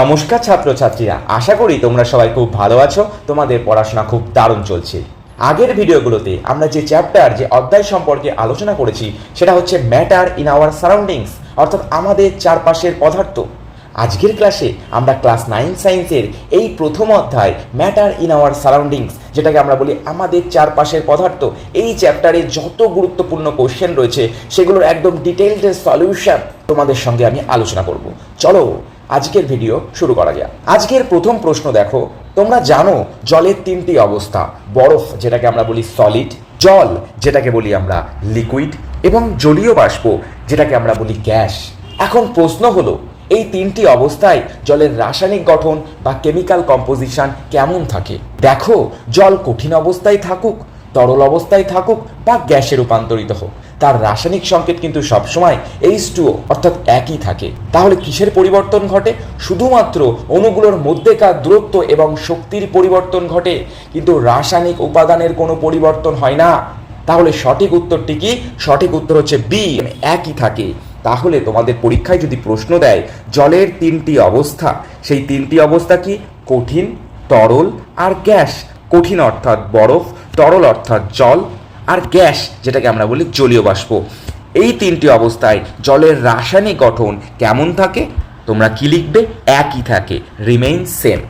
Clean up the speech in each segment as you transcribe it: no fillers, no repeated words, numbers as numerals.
নমস্কার ছাত্রছাত্রীরা, আশা করি তোমরা সবাই খুব ভালো আছো। তোমাদের পড়াশোনা খুব দারুণ চলছে। আগের ভিডিওগুলোতে আমরা যে চ্যাপ্টার যে অধ্যায় সম্পর্কে আলোচনা করেছি সেটা হচ্ছে ম্যাটার ইন আওয়ার সারাউন্ডিংস, অর্থাৎ আমাদের চারপাশের পদার্থ। আজকের ক্লাসে আমরা ক্লাস 9 সায়েন্সের এই প্রথম অধ্যায় ম্যাটার ইন আওয়ার সারাউন্ডিংস, যেটাকে আমরা বলি আমাদের চারপাশের পদার্থ, এই চ্যাপ্টারে যত গুরুত্বপূর্ণ কোশ্চেন রয়েছে সেগুলোর একদম ডিটেইলড সলিউশন তোমাদের সঙ্গে আমি আলোচনা করব। চলো আজকের ভিডিও শুরু করা যাক। আজকের প্রথম প্রশ্ন দেখো, তোমরা জানো জলের তিনটি অবস্থা, বরফ যেটাকে আমরা বলি সলিড, জল যেটাকে বলি আমরা লিকুইড, এবং জলীয় বাষ্প যেটাকে আমরা বলি গ্যাস। এখন প্রশ্ন হলো, এই তিনটি অবস্থায় জলের রাসায়নিক গঠন বা কেমিক্যাল কম্পোজিশন কেমন থাকে? দেখো, জল কঠিন অবস্থায় থাকুক, তরল অবস্থায় থাকুক বা গ্যাসে রূপান্তরিত হোক, তার রাসায়নিক সংকেত কিন্তু সবসময় H2O অর্থাৎ একই থাকে। তাহলে কিসের পরিবর্তন ঘটে? শুধুমাত্র অণুগুলোর মধ্যেকার দূরত্ব এবং শক্তির পরিবর্তন ঘটে, কিন্তু রাসায়নিক উপাদানের কোনো পরিবর্তন হয় না। তাহলে সঠিক উত্তরটি কি? সঠিক উত্তর হচ্ছে বি, একই থাকে। তাহলে তোমাদের পরীক্ষায় যদি প্রশ্ন দেয় জলের তিনটি অবস্থা, সেই তিনটি অবস্থা কি? কঠিন, তরল আর গ্যাস। কঠিন অর্থাৎ বরফ, তরল অর্থাৎ জল, আর গ্যাস যেটাকে আমরা বলি জলীয় বাষ্প। এই তিনটি অবস্থায় জলের রাসায়নিক গঠন কেমন থাকে? তোমরা কি লিখবে? একই থাকে, রিমেইন সেম।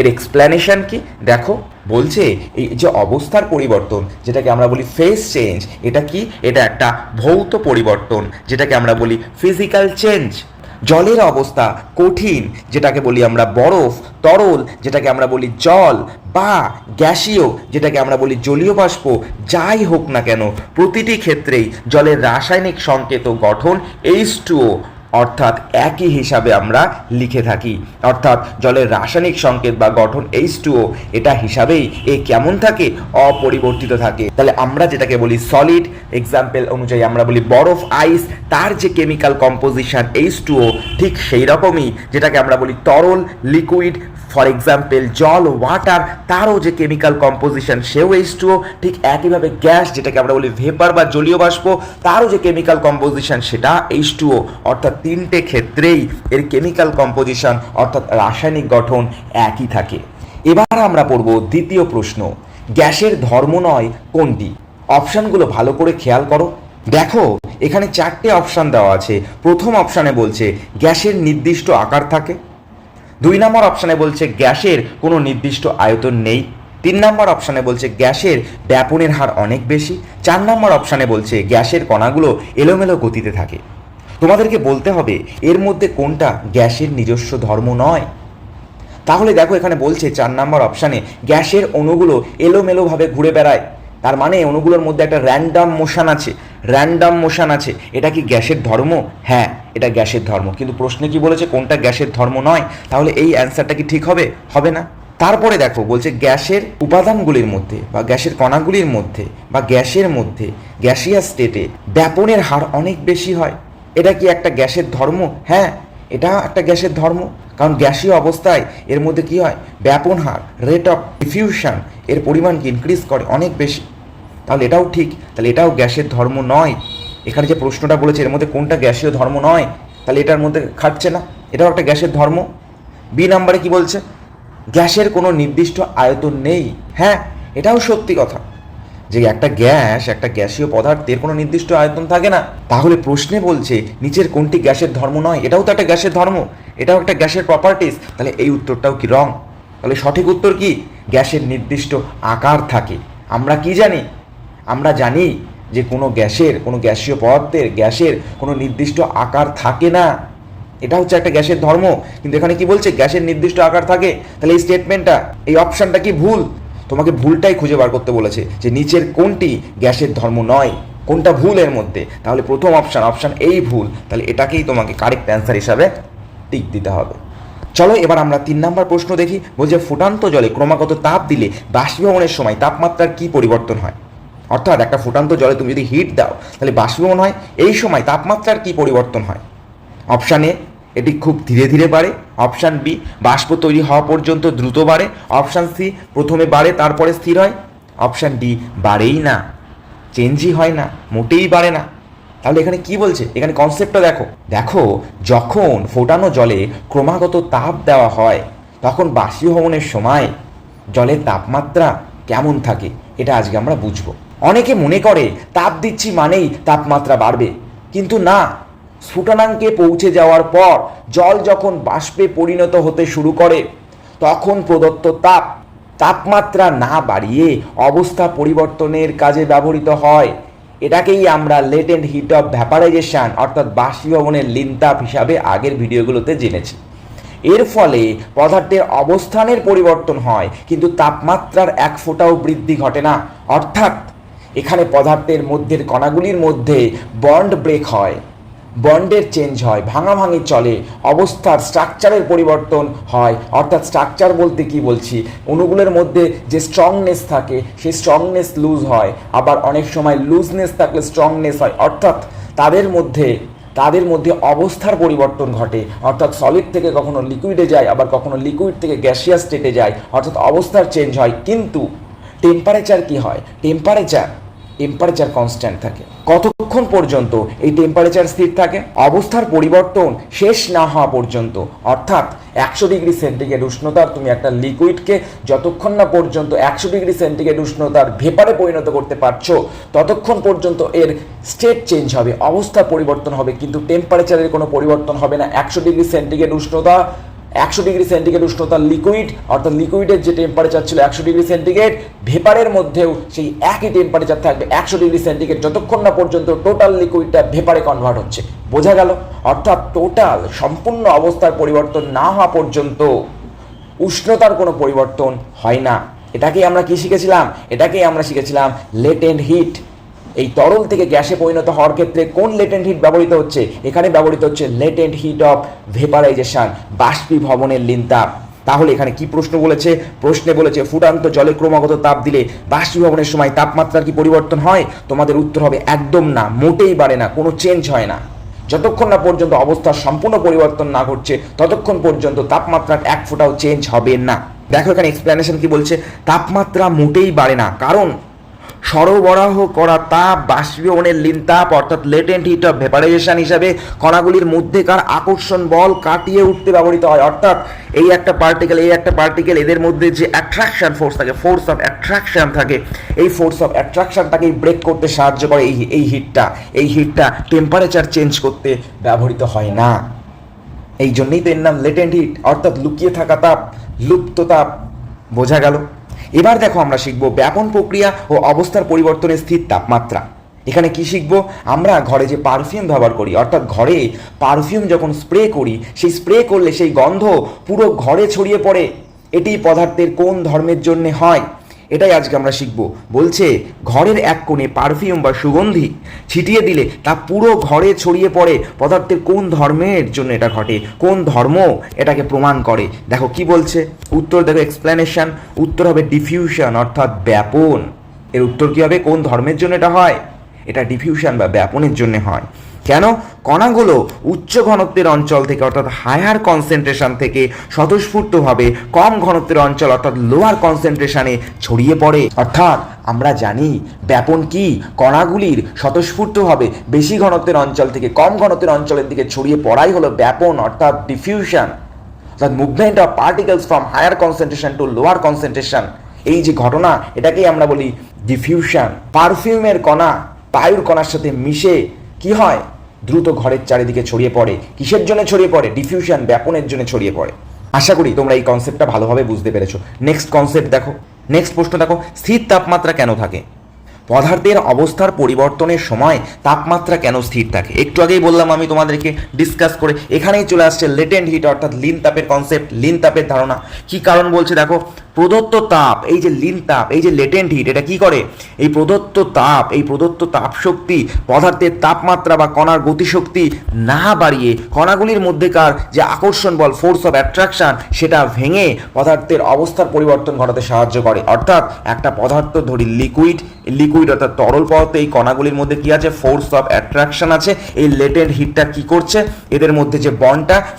এর এক্সপ্লেনেশন কি? দেখো, বলছে এই যে অবস্থার পরিবর্তন যেটাকে আমরা বলি ফেজ চেঞ্জ, এটা কি? এটা একটা ভৌত পরিবর্তন যেটাকে আমরা বলি ফিজিক্যাল চেঞ্জ। জলের অবস্থা কঠিন যেটাকে বলি আমরা বরফ, তরল যেটাকে আমরা বলি জল, বা গ্যাসীয় যেটাকে আমরা বলি জলীয় বাষ্প, যাই হোক না কেন প্রতিটি ক্ষেত্রেই জলের রাসায়নিক সংকেত ও গঠন H2O অর্থাৎ একই হিসাবে আমরা লিখে থাকি। অর্থাৎ জলের রাসায়নিক সংকেত বা গঠন H2O এটা হিসাবেই এ কেমন থাকে? অপরিবর্তিত থাকে। তাহলে আমরা যেটাকে বলি সলিড, এক্সাম্পল অনুযায়ী আমরা বলি বরফ, আইস, তার যে কেমিক্যাল কম্পোজিশন H2O, ঠিক সেই রকমই যেটাকে আমরা বলি তরল, লিকুইড, ফর এক্সাম্পল জল, ওয়াটার, তারও যে কেমিক্যাল কম্পোজিশন সেও H2O। ঠিক একইভাবে গ্যাস যেটাকে আমরা বলি ভেপার বা জলীয় বাষ্প, তারও যে কেমিক্যাল কম্পোজিশন সেটা H2O। অর্থাৎ তিনটে ক্ষেত্রেই এর কেমিক্যাল কম্পোজিশন অর্থাৎ রাসায়নিক গঠন একই থাকে। এবার আমরা পড়ব দ্বিতীয় প্রশ্ন, গ্যাসের ধর্ম নয় কোনটি? অপশানগুলো ভালো করে খেয়াল করো। দেখো, এখানে চারটে অপশান দেওয়া আছে। প্রথম অপশানে বলছে গ্যাসের নির্দিষ্ট আকার থাকে, 2 নম্বর অপশানে বলছে গ্যাসের কোনো নির্দিষ্ট আয়তন নেই, 3 নম্বর অপশানে বলছে গ্যাসের ব্যাপনের হার অনেক বেশি, 4 নম্বর অপশানে বলছে গ্যাসের কণাগুলো এলোমেলো গতিতে থাকে। তোমাদেরকে বলতে হবে এর মধ্যে কোনটা গ্যাসের নিজস্ব ধর্ম নয়। তাহলে দেখো, এখানে বলছে 4 নম্বর অপশানে গ্যাসের অণুগুলো এলোমেলোভাবে ঘুরে বেড়ায়, তার মানে অণুগুলোর মধ্যে একটা র্যান্ডাম মোশন আছে। এটা কি গ্যাসের ধর্ম? হ্যাঁ, এটা গ্যাসের ধর্ম। কিন্তু প্রশ্নে কি বলেছে কোনটা গ্যাসের ধর্ম নয়? তাহলে এই অ্যান্সারটা কি ঠিক হবে? হবে না। তারপরে দেখো, বলছে গ্যাসের উপাদানগুলির মধ্যে বা গ্যাসের কণাগুলির মধ্যে বা গ্যাসের মধ্যে গ্যাসিয়াস স্টেটে ব্যাপনের হার অনেক বেশি হয়। এটা কি একটা গ্যাসের ধর্ম? হ্যাঁ, এটা একটা গ্যাসের ধর্ম। কারণ গ্যাসীয় অবস্থায় এর মধ্যে কি হয়? ব্যাপন হার, রেট অফ ডিফিউশন, এর পরিমাণকে ইনক্রিজ করে অনেক বেশি। তাহলে এটাও ঠিক, তাহলে এটাও গ্যাসের ধর্ম নয়। এখানে যে প্রশ্নটা বলেছে এর মধ্যে কোনটা গ্যাসীয় ধর্ম নয়, তাহলে এটার মধ্যে খাটছে না, এটাও একটা গ্যাসের ধর্ম। বি নাম্বারে কি বলছে? গ্যাসের কোনো নির্দিষ্ট আয়তন নেই। হ্যাঁ, এটাও সত্যি কথা যে একটা গ্যাসীয় পদার্থের কোনো নির্দিষ্ট আয়তন থাকে না। তাহলে প্রশ্নে বলছে নিচের কোনটি গ্যাসের ধর্ম নয়, এটাও তো একটা গ্যাসের ধর্ম, এটাও একটা গ্যাসের প্রপার্টিস। তাহলে এই উত্তরটাও কি রং? তাহলে সঠিক উত্তর কি? গ্যাসের নির্দিষ্ট আকার থাকে। আমরা কি জানি? আমরা জানি যে কোনো গ্যাসীয় পদার্থের গ্যাসের কোনো নির্দিষ্ট আকার থাকে না। এটা হচ্ছে একটা গ্যাসের ধর্ম। কিন্তু এখানে কি বলছে? গ্যাসের নির্দিষ্ট আকার থাকে। তাহলে এই স্টেটমেন্টটা, এই অপশানটা কি ভুল? তোমাকে ভুলটাই খুঁজে বার করতে বলেছে যে নিচের কোনটি গ্যাসের ধর্ম নয়, কোনটা ভুল এর মধ্যে। তাহলে প্রথম অপশান এই ভুল। তাহলে এটাকেই তোমাকে কারেক্ট অ্যান্সার হিসাবে টিক দিতে হবে। চলো এবার আমরা 3 নম্বর প্রশ্ন দেখি। বলছে ফুটান্ত জলে ক্রমাগত তাপ দিলে বাষ্পীভবনের সময় তাপমাত্রার কি পরিবর্তন হয়? অর্থাৎ একটা ফুটান্ত জলে তুমি যদি হিট দাও তাহলে বাষ্পীভবন হয়, এই সময় তাপমাত্রার কি পরিবর্তন হয়? অপশান এ, এটি খুব ধীরে ধীরে বাড়ে। অপশান বি, বাষ্প তৈরি হওয়া পর্যন্ত দ্রুত বাড়ে। অপশান সি, প্রথমে বাড়ে তারপরে স্থির হয়। অপশান ডি, বাড়েই না, চেঞ্জই হয় না, মোটেই বাড়ে না। তাহলে এখানে কি বলছে, এখানে কনসেপ্টটা দেখো। দেখো, যখন ফোটানো জলে ক্রমাগত তাপ দেওয়া হয় তখন বাষ্পীভবনের সময় জলের তাপমাত্রা কেমন থাকে, এটা আজকে আমরা বুঝবো। অনেকে মনে করে তাপ দিচ্ছি মানেই তাপমাত্রা বাড়বে, কিন্তু না। স্ফুটনাঙ্কে পৌঁছে যাওয়ার পর জল যখন বাষ্পে পরিণত হতে শুরু করে তখন প্রদত্ত তাপমাত্রা না বাড়িয়ে অবস্থা পরিবর্তনের কাজে ব্যবহৃত হয়। এটাকেই আমরা লেটেন্ট হিট অফ ভ্যাপারাইজেশন অর্থাৎ বাষ্পীভবনের লিনতাপ হিসাবে আগের ভিডিওগুলোতে জেনেছি। এর ফলে পদার্থের অবস্থানের পরিবর্তন হয়, কিন্তু তাপমাত্রার এক ফোঁটাও বৃদ্ধি ঘটে না। অর্থাৎ এখানে পদার্থের মধ্যের কণাগুলির মধ্যে বন্ড ব্রেক হয়, বন্ডের চেঞ্জ হয়, ভাঙাভাঙি চলে, অবস্থার স্ট্রাকচারের পরিবর্তন হয়। অর্থাৎ স্ট্রাকচার বলতে কি বলছি, অণুগুলোর মধ্যে যে স্ট্রংনেস থাকে সেই স্ট্রংনেস লুজ হয়, আবার অনেক সময় লুজনেস থাকলে স্ট্রংনেস হয়। অর্থাৎ তাদের মধ্যে অবস্থার পরিবর্তন ঘটে। অর্থাৎ সলিড থেকে কখনো লিকুইডে যায়, আবার কখনো লিকুইড থেকে গ্যাসিয়াস স্টেটে যায়। অর্থাৎ অবস্থার চেঞ্জ হয়, কিন্তু টেম্পারেচার কি হয়, টেম্পারেচার কনস্ট্যান্ট থাকে। কতক্ষণ পর্যন্ত এই টেম্পারেচার স্থির থাকে? অবস্থার পরিবর্তন শেষ না হওয়া পর্যন্ত। অর্থাৎ 100 ডিগ্রি সেন্টিগ্রেড উষ্ণতার তুমি একটা লিকুইডকে যতক্ষণ না পর্যন্ত 100 ডিগ্রি সেন্টিগ্রেড উষ্ণতার ভেপারে পরিণত করতে পারছো ততক্ষণ পর্যন্ত এর স্টেট চেঞ্জ হবে, অবস্থা পরিবর্তন হবে, কিন্তু টেম্পারেচারের কোনো পরিবর্তন হবে না। 100 ডিগ্রি সেন্টিগ্রেড উষ্ণতার লিকুইড, অর্থাৎ লিকুইডের যে টেম্পারেচার ছিল 100 ডিগ্রি সেন্টিগ্রেড, ভেপারের মধ্যেও সেই একই টেম্পারেচার থাকবে 100 ডিগ্রি সেন্টিগ্রেড যতক্ষণ না পর্যন্ত টোটাল লিকুইডটা ভেপারে কনভার্ট হচ্ছে। বোঝা গেল? অর্থাৎ সম্পূর্ণ অবস্থার পরিবর্তন না হওয়া পর্যন্ত উষ্ণতার কোনো পরিবর্তন হয় না। এটাকেই আমরা শিখেছিলাম লেটেন্ট হিট। এই তরল থেকে গ্যাসে পরিণত হওয়ার ক্ষেত্রে কোন লেটেন্ট হিট ব্যবহৃত হচ্ছে? এখানে ব্যবহৃত হচ্ছে লেটেন্ট হিট অফ ভেপারাইজেশন, বাষ্পীভবনের লিনতাপ। তাহলে এখানে কি প্রশ্ন বলেছে? প্রশ্নে বলেছে ফুটান্ত জলে ক্রমাগত তাপ দিলে বাষ্পীভবনের সময় তাপমাত্রার কি পরিবর্তন হয়? তোমাদের উত্তর হবে একদম না, মোটেই বাড়ে না, কোনো চেঞ্জ হয় না। যতক্ষণ না পর্যন্ত অবস্থার সম্পূর্ণ পরিবর্তন না ঘটছে ততক্ষণ পর্যন্ত তাপমাত্রার এক ফোঁটাও চেঞ্জ হবে না। দেখো এখানে এক্সপ্লেনেশন কি বলছে, তাপমাত্রা মোটেই বাড়ে না, কারণ সরবরাহ করা তাপ বাষ্পীভবনের লিনতাপ অর্থাৎ লেটেন্ট হিট অফ ভেপারাইজেশন হিসাবে কণাগুলির মধ্যেকার আকর্ষণ বল কাটিয়ে উঠতে ব্যবহৃত হয়। অর্থাৎ এই একটা পার্টিকেল এদের মধ্যে যে অ্যাট্রাকশন ফোর্স থাকে, ফোর্স অফ অ্যাট্রাকশন থাকে, এই ফোর্স অফ অ্যাট্রাকশনটাকেই ব্রেক করতে সাহায্য করে এই হিটটা টেম্পারেচার চেঞ্জ করতে ব্যবহৃত হয় না। এই জন্যই তো এর নাম লেটেন্ট হিট, অর্থাৎ লুকিয়ে থাকা তাপ, লুপ্ত তাপ। বোঝা গেল? এবার দেখো আমরা শিখবো ব্যাপন প্রক্রিয়া ও অবস্থার পরিবর্তনে স্থির তাপমাত্রা। এখানে কি শিখবো? আমরা ঘরে যে পারফিউম ব্যবহার করি, অর্থাৎ ঘরে পারফিউম যখন স্প্রে করি, সেই স্প্রে করলে সেই গন্ধ পুরো ঘরে ছড়িয়ে পড়ে। এটি পদার্থের কোন ধর্মের জন্য হয়? এটাই আজকে আমরা শিখবো। বলছে ঘরের এক কোণে পারফিউম বা সুগন্ধি ছিটিয়ে দিলে তা পুরো ঘরে ছড়িয়ে পড়ে। পদার্থের কোন ধর্মের জন্য এটা ঘটে, কোন ধর্ম এটাকে প্রমাণ করে? দেখো কি বলছে, উত্তর দেখো এক্সপ্লেনেশন। উত্তর হবে ডিফিউশন অর্থাৎ ব্যাপন। এর উত্তর কি হবে? কোন ধর্মের জন্য এটা হয়? এটা ডিফিউশন বা ব্যাপনের জন্য হয়। কেন? কণাগুলো উচ্চ ঘনত্বের অঞ্চল থেকে অর্থাৎ হায়ার কনসেন্ট্রেশন থেকে স্বতঃস্ফূর্তভাবে কম ঘনত্বের অঞ্চল অর্থাৎ লোয়ার কনসেন্ট্রেশনে ছড়িয়ে পড়ে। অর্থাৎ আমরা জানি ব্যাপন কি, কণাগুলির স্বতঃস্ফূর্তভাবে বেশি ঘনত্বের অঞ্চল থেকে কম ঘনত্বের অঞ্চলের দিকে ছড়িয়ে পড়াই হলো ব্যাপন অর্থাৎ ডিফিউশন, অর্থাৎ movement of particles from higher concentration to lower concentration. এই যে ঘটনা, এটাকেই আমরা বলি ডিফিউশন। পারফিউমের কণা বায়ুর কণার সাথে মিশে কি হয়? দ্রুত ঘরের চারিদিকে ছড়িয়ে পড়ে। কিসের জন্য ছড়িয়ে পড়ে? ডিফিউশন, ব্যাপনের জন্য ছড়িয়ে পড়ে। আশা করি তোমরা এই কনসেপ্টটা ভালোভাবে বুঝতে পেরেছো। নেক্সট কনসেপ্ট দেখো, নেক্সট প্রশ্ন দেখো, স্থির তাপমাত্রা কেন থাকে? পদার্থের অবস্থার পরিবর্তনের সময় তাপমাত্রা কেন স্থির থাকে? একটু আগেই বললাম আমি তোমাদেরকে ডিসকাস করে, এখানেই চলে আসছে লেটেন্ট হিট অর্থাৎ লিন তাপের কনসেপ্ট, লিন তাপের ধারণা। কি কারণ বলছে দেখো, প্রদত্ত তাপ, এই যে লিন তাপ, এই যে লেটেন্ট হিট, এটা কি করে? এই প্রদত্ত তাপ শক্তি পদার্থের তাপমাত্রা বা কণার গতিশক্তি না বাড়িয়ে কণাগুলির মধ্যেকার যে আকর্ষণ বল, ফোর্স অফ অ্যাট্রাকশন, সেটা ভেঙে পদার্থের অবস্থার পরিবর্তন ঘটাতে সাহায্য করে। অর্থাৎ একটা পদার্থ ধরি লিকুইড অর্থাৎ তরল পদার্থ, এই কণাগুলির মধ্যে কি আছে? ফোর্স অফ অ্যাট্রাকশন আছে। এই লেটেন্ট হিটটা কি করছে? এদের মধ্যে যে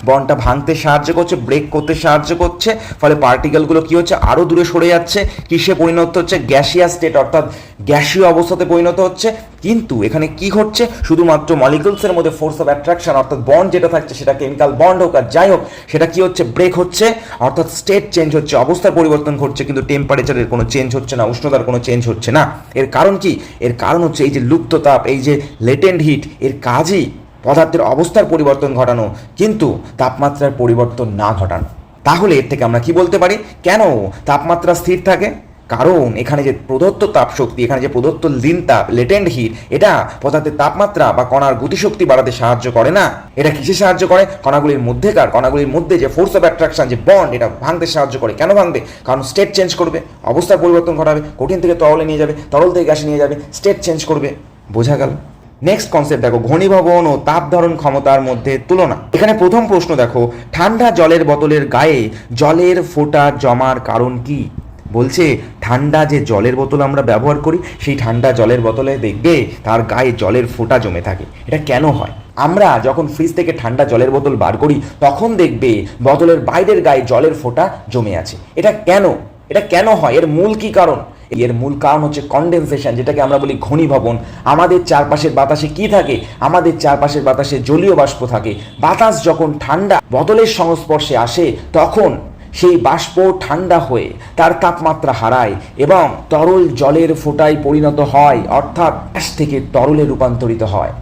বন্ডটা ভাঙতে সাহায্য করছে, ব্রেক করতে সাহায্য করছে। ফলে পার্টিকেলগুলো কি হচ্ছে? আরো দূরে সরে যাচ্ছে। কিসে পরিণত হচ্ছে? গ্যাসিয়াস স্টেট অর্থাৎ গ্যাসীয় অবস্থাতে পরিণত হচ্ছে। কিন্তু এখানে কি ঘটছে, শুধুমাত্র মলিকুলসের মধ্যে ফোর্স অফ অ্যাট্রাকশন অর্থাৎ বন্ড যেটা থাকছে সেটা কেমিক্যাল বন্ড হোক আর যাই হোক, সেটা কি হচ্ছে, ব্রেক হচ্ছে, অর্থাৎ স্টেট চেঞ্জ হচ্ছে, অবস্থার পরিবর্তন ঘটছে, কিন্তু টেম্পারেচারের কোনো চেঞ্জ হচ্ছে না, উষ্ণতার কোনো চেঞ্জ হচ্ছে না। এর কারণ কি? এর কারণ হচ্ছে এই যে লুপ্ত তাপ, এই যে লেটেন্ট হিট, এর কাজই পদার্থের অবস্থার পরিবর্তন ঘটানো, কিন্তু তাপমাত্রার পরিবর্তন না ঘটানো। তাহলে এর থেকে আমরা কি বলতে পারি, কেন তাপমাত্রা স্থির থাকে? কারণ এখানে যে প্রদত্ত তাপ শক্তি, এখানে যে প্রদত্ত লিন তাপ, লেটেন্ট হিট, এটা পদার্থের তাপমাত্রা বা কণার গতিশক্তি বাড়াতে সাহায্য করে না। এটা কিসে সাহায্য করে? কণাগুলির মধ্যে যে ফোর্স অফ অ্যাট্রাকশন, যে বন্ড, এটা ভাঙতে সাহায্য করে। কেন ভাঙবে? কারণ স্টেট চেঞ্জ করবে, অবস্থার পরিবর্তন ঘটাবে, কঠিন থেকে তরলে নিয়ে যাবে, তরল থেকে গ্যাসে নিয়ে যাবে, স্টেট চেঞ্জ করবে। বোঝা গেল? নেক্সট কনসেপ্ট দেখো, ঘনীভবন ও তাপ ধারণ ক্ষমতার মধ্যে তুলনা। এখানে প্রথম প্রশ্ন দেখো, ঠান্ডা জলের বোতলের গায়ে জলের ফোঁটা জমার কারণ কি? বলছে ঠান্ডা যে জলের বোতল আমরা ব্যবহার করি, সেই ঠান্ডা জলের বোতলে দেখবে তার গায়ে জলের ফোঁটা জমে থাকে। এটা কেন হয়? আমরা যখন ফ্রিজ থেকে ঠান্ডা জলের বোতল বার করি, তখন দেখবে বোতলের বাইরের গায়ে জলের ফোঁটা জমে আছে। এটা কেন? এটা কেন হয়? এর মূল কি কারণ? এর মূল কারণ হচ্ছে কনডেনসেশন, যেটাকে আমরা বলি ঘনীভবন। আমাদের চারপাশের বাতাসে কি থাকে? আমাদের চারপাশের বাতাসে জলীয় বাষ্প থাকে। বাতাস যখন ঠান্ডা বোতলের সংস্পর্শে আসে, তখন সেই বাষ্প ঠান্ডা হয়ে তার তাপমাত্রা হারায় এবং তরল জলের ফোঁটায় পরিণত হয়, অর্থাৎ গ্যাস থেকে তরলে রূপান্তরিত হয়।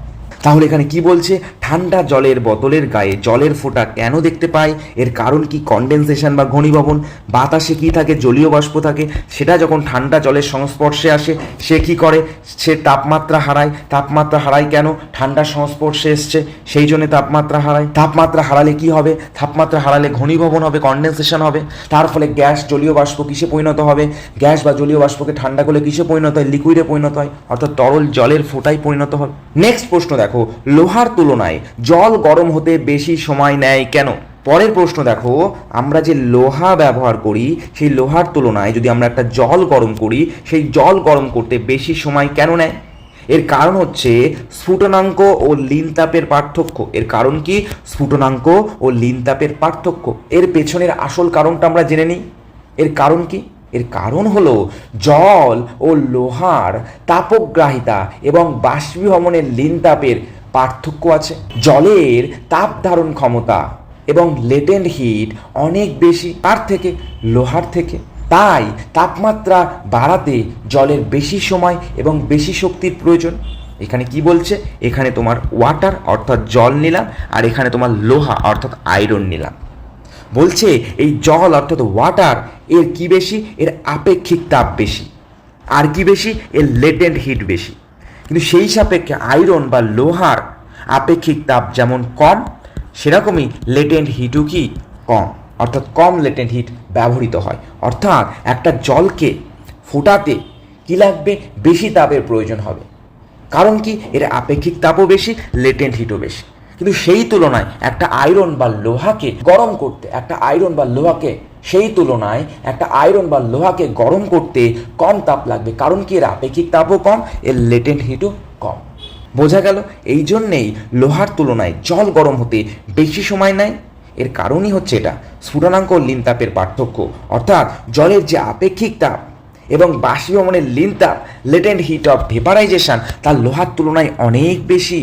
তাহলে এখানে কি বলছে, ঠান্ডা জলের বোতলের গায়ে জলের ফোঁটা কেন দেখতে পাই? এর কারণ কি? কনডেনসেশন বা ঘনীভবন। বাতাসে কি থাকে? জলীয় বাষ্প থাকে। সেটা যখন ঠান্ডা জলের সংস্পর্শে আসে, সে কি করে? সে তাপমাত্রা হারায়। তাপমাত্রা হারায় কেন? ঠান্ডার সংস্পর্শে এসছে, সেই জন্য তাপমাত্রা হারায়। তাপমাত্রা হারালে কি হবে? তাপমাত্রা হারালে ঘনীভবন হবে, কনডেনসেশন হবে। তার ফলে গ্যাস, জলীয় বাষ্প কিসে পরিণত হবে? গ্যাস বা জলীয় বাষ্পকে ঠান্ডা করলে কিসে পরিণত হয়? লিকুইডে পরিণত হয়, অর্থাৎ তরল জলের ফোঁটায় পরিণত হবে। নেক্সট প্রশ্ন দেখো, লোহার তুলনায় জল গরম হতে বেশি সময় নেয় কেন? পরের প্রশ্ন দেখো, আমরা যে লোহা ব্যবহার করি, সেই লোহার তুলনায় যদি আমরা একটা জল গরম করি, সেই জল গরম করতে বেশি সময় কেন নেয়? এর কারণ হচ্ছে স্ফুটনাঙ্ক ও লিন তাপের পার্থক্য। এর কারণ কি? স্ফুটনাঙ্ক ও লিন তাপের পার্থক্য। এর পেছনের আসল কারণটা আমরা জেনে নিই। এর কারণ কি? এর কারণ হলো জল ও লোহার তাপগ্রাহিতা এবং বাষ্পীভবনের লিন তাপের পার্থক্য আছে। জলের তাপ ধারণ ক্ষমতা এবং লেটেন্ট হিট অনেক বেশি তার থেকে, লোহার থেকে। তাই তাপমাত্রা বাড়াতে জলের বেশি সময় এবং বেশি শক্তির প্রয়োজন। এখানে কি বলছে? এখানে তোমার ওয়াটার অর্থাৎ জল নিলাম, আর এখানে তোমার লোহা অর্থাৎ আয়রন নিলাম। বলছে এই জল অর্থাৎ ওয়াটার, এর কি বেশি? এর আপেক্ষিক তাপ বেশি। আর কি বেশি? এর লেটেন্ট হিট বেশি। কিন্তু সেই সাপেক্ষে আয়রন বা লোহার আপেক্ষিক তাপ যেমন কম, সেরকমই লেটেন্ট হিটও কি কম, অর্থাৎ কম লেটেন্ট হিট ব্যবহৃত হয়। অর্থাৎ একটা জলকে ফোটাতে কি লাগবে? বেশি তাপের প্রয়োজন হবে। কারণ কি? এর আপেক্ষিক তাপও বেশি, লেটেন্ট হিটও বেশি। কিন্তু সেই তুলনায় একটা আয়রন বা লোহাকে গরম করতে, গরম করতে কম তাপ লাগবে। কারণ কি? এর আপেক্ষিক তাপও কম, এর লেটেন্ট হিটও কম। বোঝা গেল? এই জন্যেই লোহার তুলনায় জল গরম হতে বেশি সময় নেয়। এর কারণই হচ্ছে এটা, স্ফুটনাঙ্ক ও লিন তাপের পার্থক্য। অর্থাৎ জলের যে আপেক্ষিক তাপ এবং বাষ্পীভবনের লিন তাপ, লেটেন্ট হিট অফ ভেপারাইজেশন, তার লোহার তুলনায় অনেক বেশি।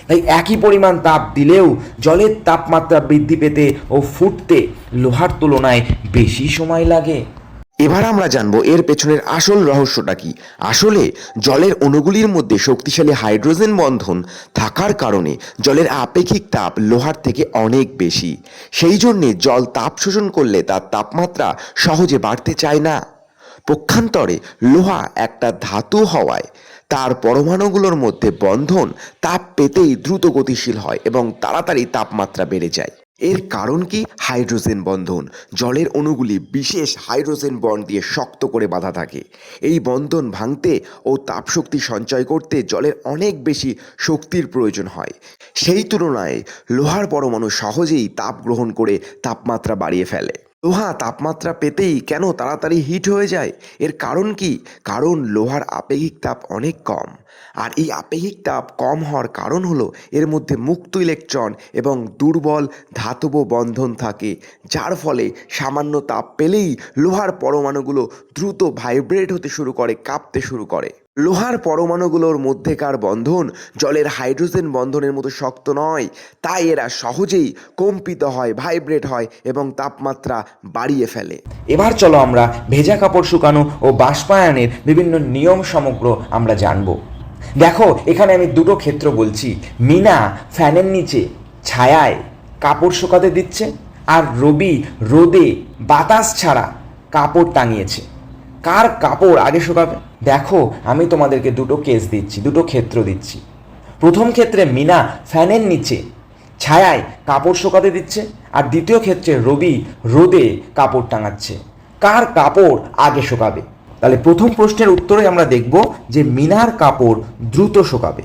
তাই একই পরিমাণ তাপ দিলেও জলের তাপমাত্রা বৃদ্ধি পেতে ও ফুটতে লোহার তুলনায় বেশি সময় লাগে। এবার আমরা জানবো এর পেছনের আসল রহস্যটা কি। আসলে জলের অণুগুলির মধ্যে শক্তিশালী হাইড্রোজেন বন্ধন থাকার কারণে জলের আপেক্ষিক তাপ লোহার থেকে অনেক বেশি। সেই জন্যে জল তাপ শোষণ করলে তার তাপমাত্রা সহজে বাড়তে চায় না। পক্ষান্তরে লোহা একটা ধাতু হওয়ায় তার পরমাণুগুলোর মধ্যে বন্ধন তাপ পেতেই দ্রুত গতিশীল হয় এবং তাড়াতাড়ি তাপমাত্রা বেড়ে যায়। এর কারণ কি? হাইড্রোজেন বন্ধন। জলের অণুগুলি বিশেষ হাইড্রোজেন বন্ড দিয়ে শক্ত করে বাঁধা থাকে। এই বন্ধন ভাঙতে ও তাপশক্তি সঞ্চয় করতে জলের অনেক বেশি শক্তির প্রয়োজন হয়। সেই তুলনায় লোহার পরমাণু সহজেই তাপ গ্রহণ করে তাপমাত্রা বাড়িয়ে ফেলে। লোহা তাপমাত্রা পেতেই কেন তাড়াতাড়ি হিট হয়ে যায়? এর কারণ কি? কারণ লোহার আপেক্ষিক তাপ অনেক কম। আর এই আপেক্ষিক তাপ কম হওয়ার কারণ হলো এর মধ্যে মুক্ত ইলেকট্রন এবং দুর্বল ধাতব বন্ধন থাকে, যার ফলে সামান্য তাপ পেলেই লোহার পরমাণুগুলো দ্রুত ভাইব্রেট হতে শুরু করে, কাঁপতে শুরু করে। লোহার পরমাণুগুলোর মধ্যেকার বন্ধন জলের হাইড্রোজেন বন্ধনের মতো শক্ত নয়, তাই এরা সহজেই কম্পিত হয়, ভাইব্রেট হয় এবং তাপমাত্রা বাড়িয়ে ফেলে। এবার চলো আমরা ভেজা কাপড় শুকানো ও বাষ্পায়নের বিভিন্ন নিয়ম সমগ্র আমরা জানব। দেখো এখানে আমি দুটো ক্ষেত্র বলছি। মিনা ফ্যানের নিচে ছায়ায় কাপড় শুকাতে দিচ্ছে, আর রবি রোদে বাতাস ছাড়া কাপড় টাঙিয়েছে। কার কাপড় আগে শুকাবে? দেখো আমি তোমাদেরকে দুটো কেস দিচ্ছি, দুটো ক্ষেত্র দিচ্ছি। প্রথম ক্ষেত্রে মিনা ফ্যানের নিচে ছায়ায় কাপড় শুকাতে দিচ্ছে, আর দ্বিতীয় ক্ষেত্রে রবি রোদে কাপড় টাঙাচ্ছে। কার কাপড় আগে শুকাবে? তাহলে প্রথম প্রশ্নের উত্তরে আমরা দেখব যে মিনার কাপড় দ্রুত শুকাবে।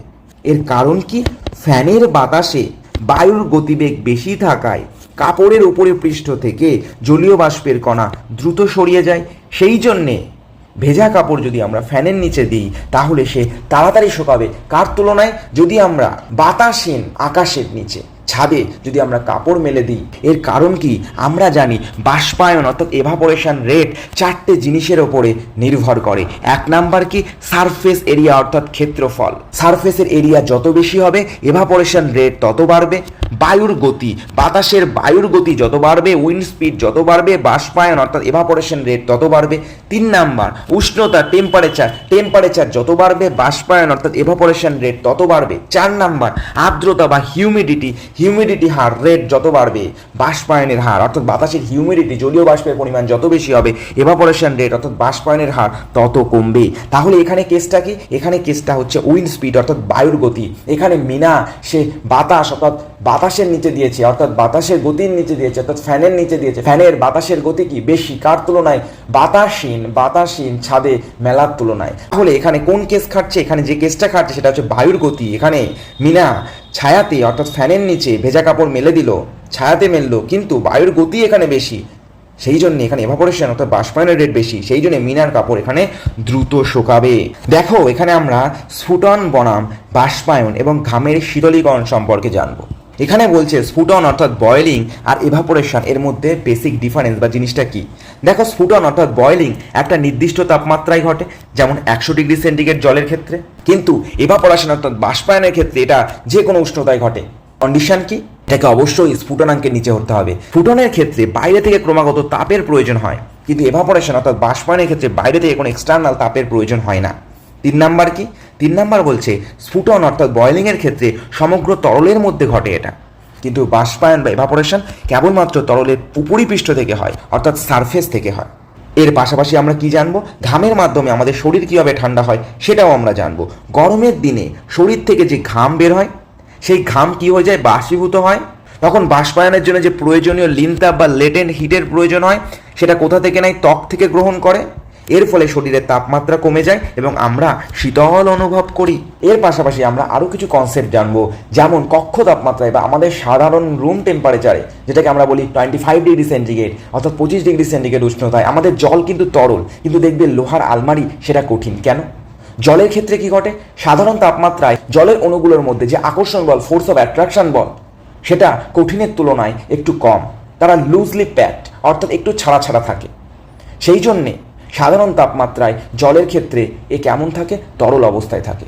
এর কারণ কি? ফ্যানের বাতাসে বায়ুর গতিবেগ বেশি থাকায় কাপড়ের উপরের পৃষ্ঠ থেকে জলীয় বাষ্পের কণা দ্রুত সরিয়ে যায়। সেই জন্যে ভেজা কাপড় যদি আমরা ফ্যানের নিচে দিই তাহলে সে তাড়াতাড়ি শুকাবে। কার তুলনায়? যদি আমরা বাতাসহীন আকাশের নিচে ছাদে যদি আমরা কাপড় মেলে দিই। এর কারণ কি? আমরা জানি বাষ্পায়ন অর্থাৎ এভাপোরেশন রেট চারটে জিনিসের ওপরে নির্ভর করে। এক নাম্বার কি? সারফেস এরিয়া অর্থাৎ ক্ষেত্রফল। সারফেসের এরিয়া যত বেশি হবে এভাপোরেশন রেট তত বাড়বে। বায়ুর গতি, বাতাসের বায়ুর গতি যত বাড়বে, উইন্ড স্পিড যত বাড়বে, বাষ্পায়ন অর্থাৎ এভাপোরেশন রেট তত বাড়বে। তিন নাম্বার উষ্ণতা, টেম্পারেচার যত বাড়বে বাষ্পায়ন অর্থাৎ এভাপোরেশন রেট তত বাড়বে। চার নাম্বার আর্দ্রতা বা হিউমিডিটি হার রেট যত বাড়বে বাষ্পায়নের হার অর্থাৎ বাতাসের হিউমিডিটি জলীয় বাষ্পের পরিমাণ যত বেশি হবে এভাপোরেশন রেট অর্থাৎ বাষ্পায়নের হার তত কমবে। তাহলে এখানে কেসটা কি? এখানে কেসটা হচ্ছে উইন্ড স্পিড অর্থাৎ বায়ুর গতি। এখানে মিনা সে বাতাস অর্থাৎ বাতাসের নিচে দিয়েছে অর্থাৎ বাতাসের গতির নিচে দিয়েছে অর্থাৎ ফ্যানের নিচে দিয়েছে। ফ্যানের বাতাসের গতি কি? বেশি। কার তুলনায়? বাতাসহীন ছাদে মেলার তুলনায়। তাহলে এখানে কোন কেস খাটছে? এখানে যে কেসটা খাটছে সেটা হচ্ছে বায়ুর গতি। এখানে মিনা ছায়াতে অর্থাৎ ফ্যানের নিচে ভেজা কাপড় মেলে দিল, ছায়াতে মেললো, কিন্তু বায়ুর গতি এখানে বেশি, সেই জন্য এখানে এভাপোরেশন অর্থাৎ বাষ্পায়নের রেট বেশি, সেই জন্য মিনার কাপড় এখানে দ্রুত শুকাবে। দেখো এখানে আমরা স্ফুটন বনাম বাষ্পায়ন এবং ঘামের শীতলীকরণ সম্পর্কে জানবো। এখানে বলছে স্ফুটন অর্থাৎ বয়েলিং আর এভাপোরেশন এর মধ্যে বেসিক ডিফারেন্স বা জিনিসটা কি। দেখো স্ফুটন অর্থাৎ বয়েলিং একটা নির্দিষ্ট তাপমাত্রায় ঘটে, যেমন 100 ডিগ্রি সেন্টিগ্রেড জলের ক্ষেত্রে, কিন্তু এভাপোরেশন অর্থাৎ বাষ্পায়নের ক্ষেত্রে এটা যে কোনো উষ্ণতায় ঘটে। কন্ডিশন কি? এটাকে অবশ্যই স্ফুটনাঙ্কের নিচে হতে হবে। স্ফুটনের ক্ষেত্রে বাইরে থেকে ক্রমাগত তাপের প্রয়োজন হয়, কিন্তু এভাপোরেশন অর্থাৎ বাষ্পায়নের ক্ষেত্রে বাইরে থেকে কোনো এক্সটার্নাল তাপের প্রয়োজন হয় না। তিন নাম্বার কি? তিন নাম্বার বলছে স্ফুটন অর্থাৎ বয়েলিংয়ের ক্ষেত্রে সমগ্র তরলের মধ্যে ঘটে এটা, কিন্তু বাষ্পায়ন বা এভাপোরেশন কেবলমাত্র তরলের উপরিপৃষ্ঠ থেকে হয় অর্থাৎ সারফেস থেকে হয়। এর পাশাপাশি আমরা কি জানবো? ঘামের মাধ্যমে আমাদের শরীর কীভাবে ঠান্ডা হয় সেটাও আমরা জানবো। গরমের দিনে শরীর থেকে যে ঘাম বের হয় সেই ঘাম কি হয়ে যায়? বাষ্পীভূত হয়। তখন বাষ্পায়নের জন্য যে প্রয়োজনীয় লিনতাপ বা লেটেন্ট হিটের প্রয়োজন হয় সেটা কোথা থেকে নেয়? ত্বক থেকে গ্রহণ করে। এর ফলে শরীরের তাপমাত্রা কমে যায় এবং আমরা শীতল অনুভব করি। এর পাশাপাশি আমরা আরও কিছু কনসেপ্ট জানবো, যেমন কক্ষ তাপমাত্রায় বা আমাদের সাধারণ রুম টেম্পারেচারে, যেটাকে আমরা বলি 25 ডিগ্রি সেন্টিগ্রেড অর্থাৎ 25 ডিগ্রি সেন্টিগ্রেড উষ্ণতায় আমাদের জল কিন্তু তরল, কিন্তু দেখবে লোহার আলমারি সেটা কঠিন। কেন? জলের ক্ষেত্রে কি ঘটে? সাধারণ তাপমাত্রায় জলের অণুগুলোর মধ্যে যে আকর্ষণ বল, ফোর্স অফ অ্যাট্রাকশন বল, সেটা কঠিনের তুলনায় একটু কম। তারা লুজলি প্যাকড অর্থাৎ একটু ছাড়া ছাড়া থাকে। সেই জন্যে সাধারণ তাপমাত্রায় জলের ক্ষেত্রে এ কেমন থাকে? তরল অবস্থায় থাকে।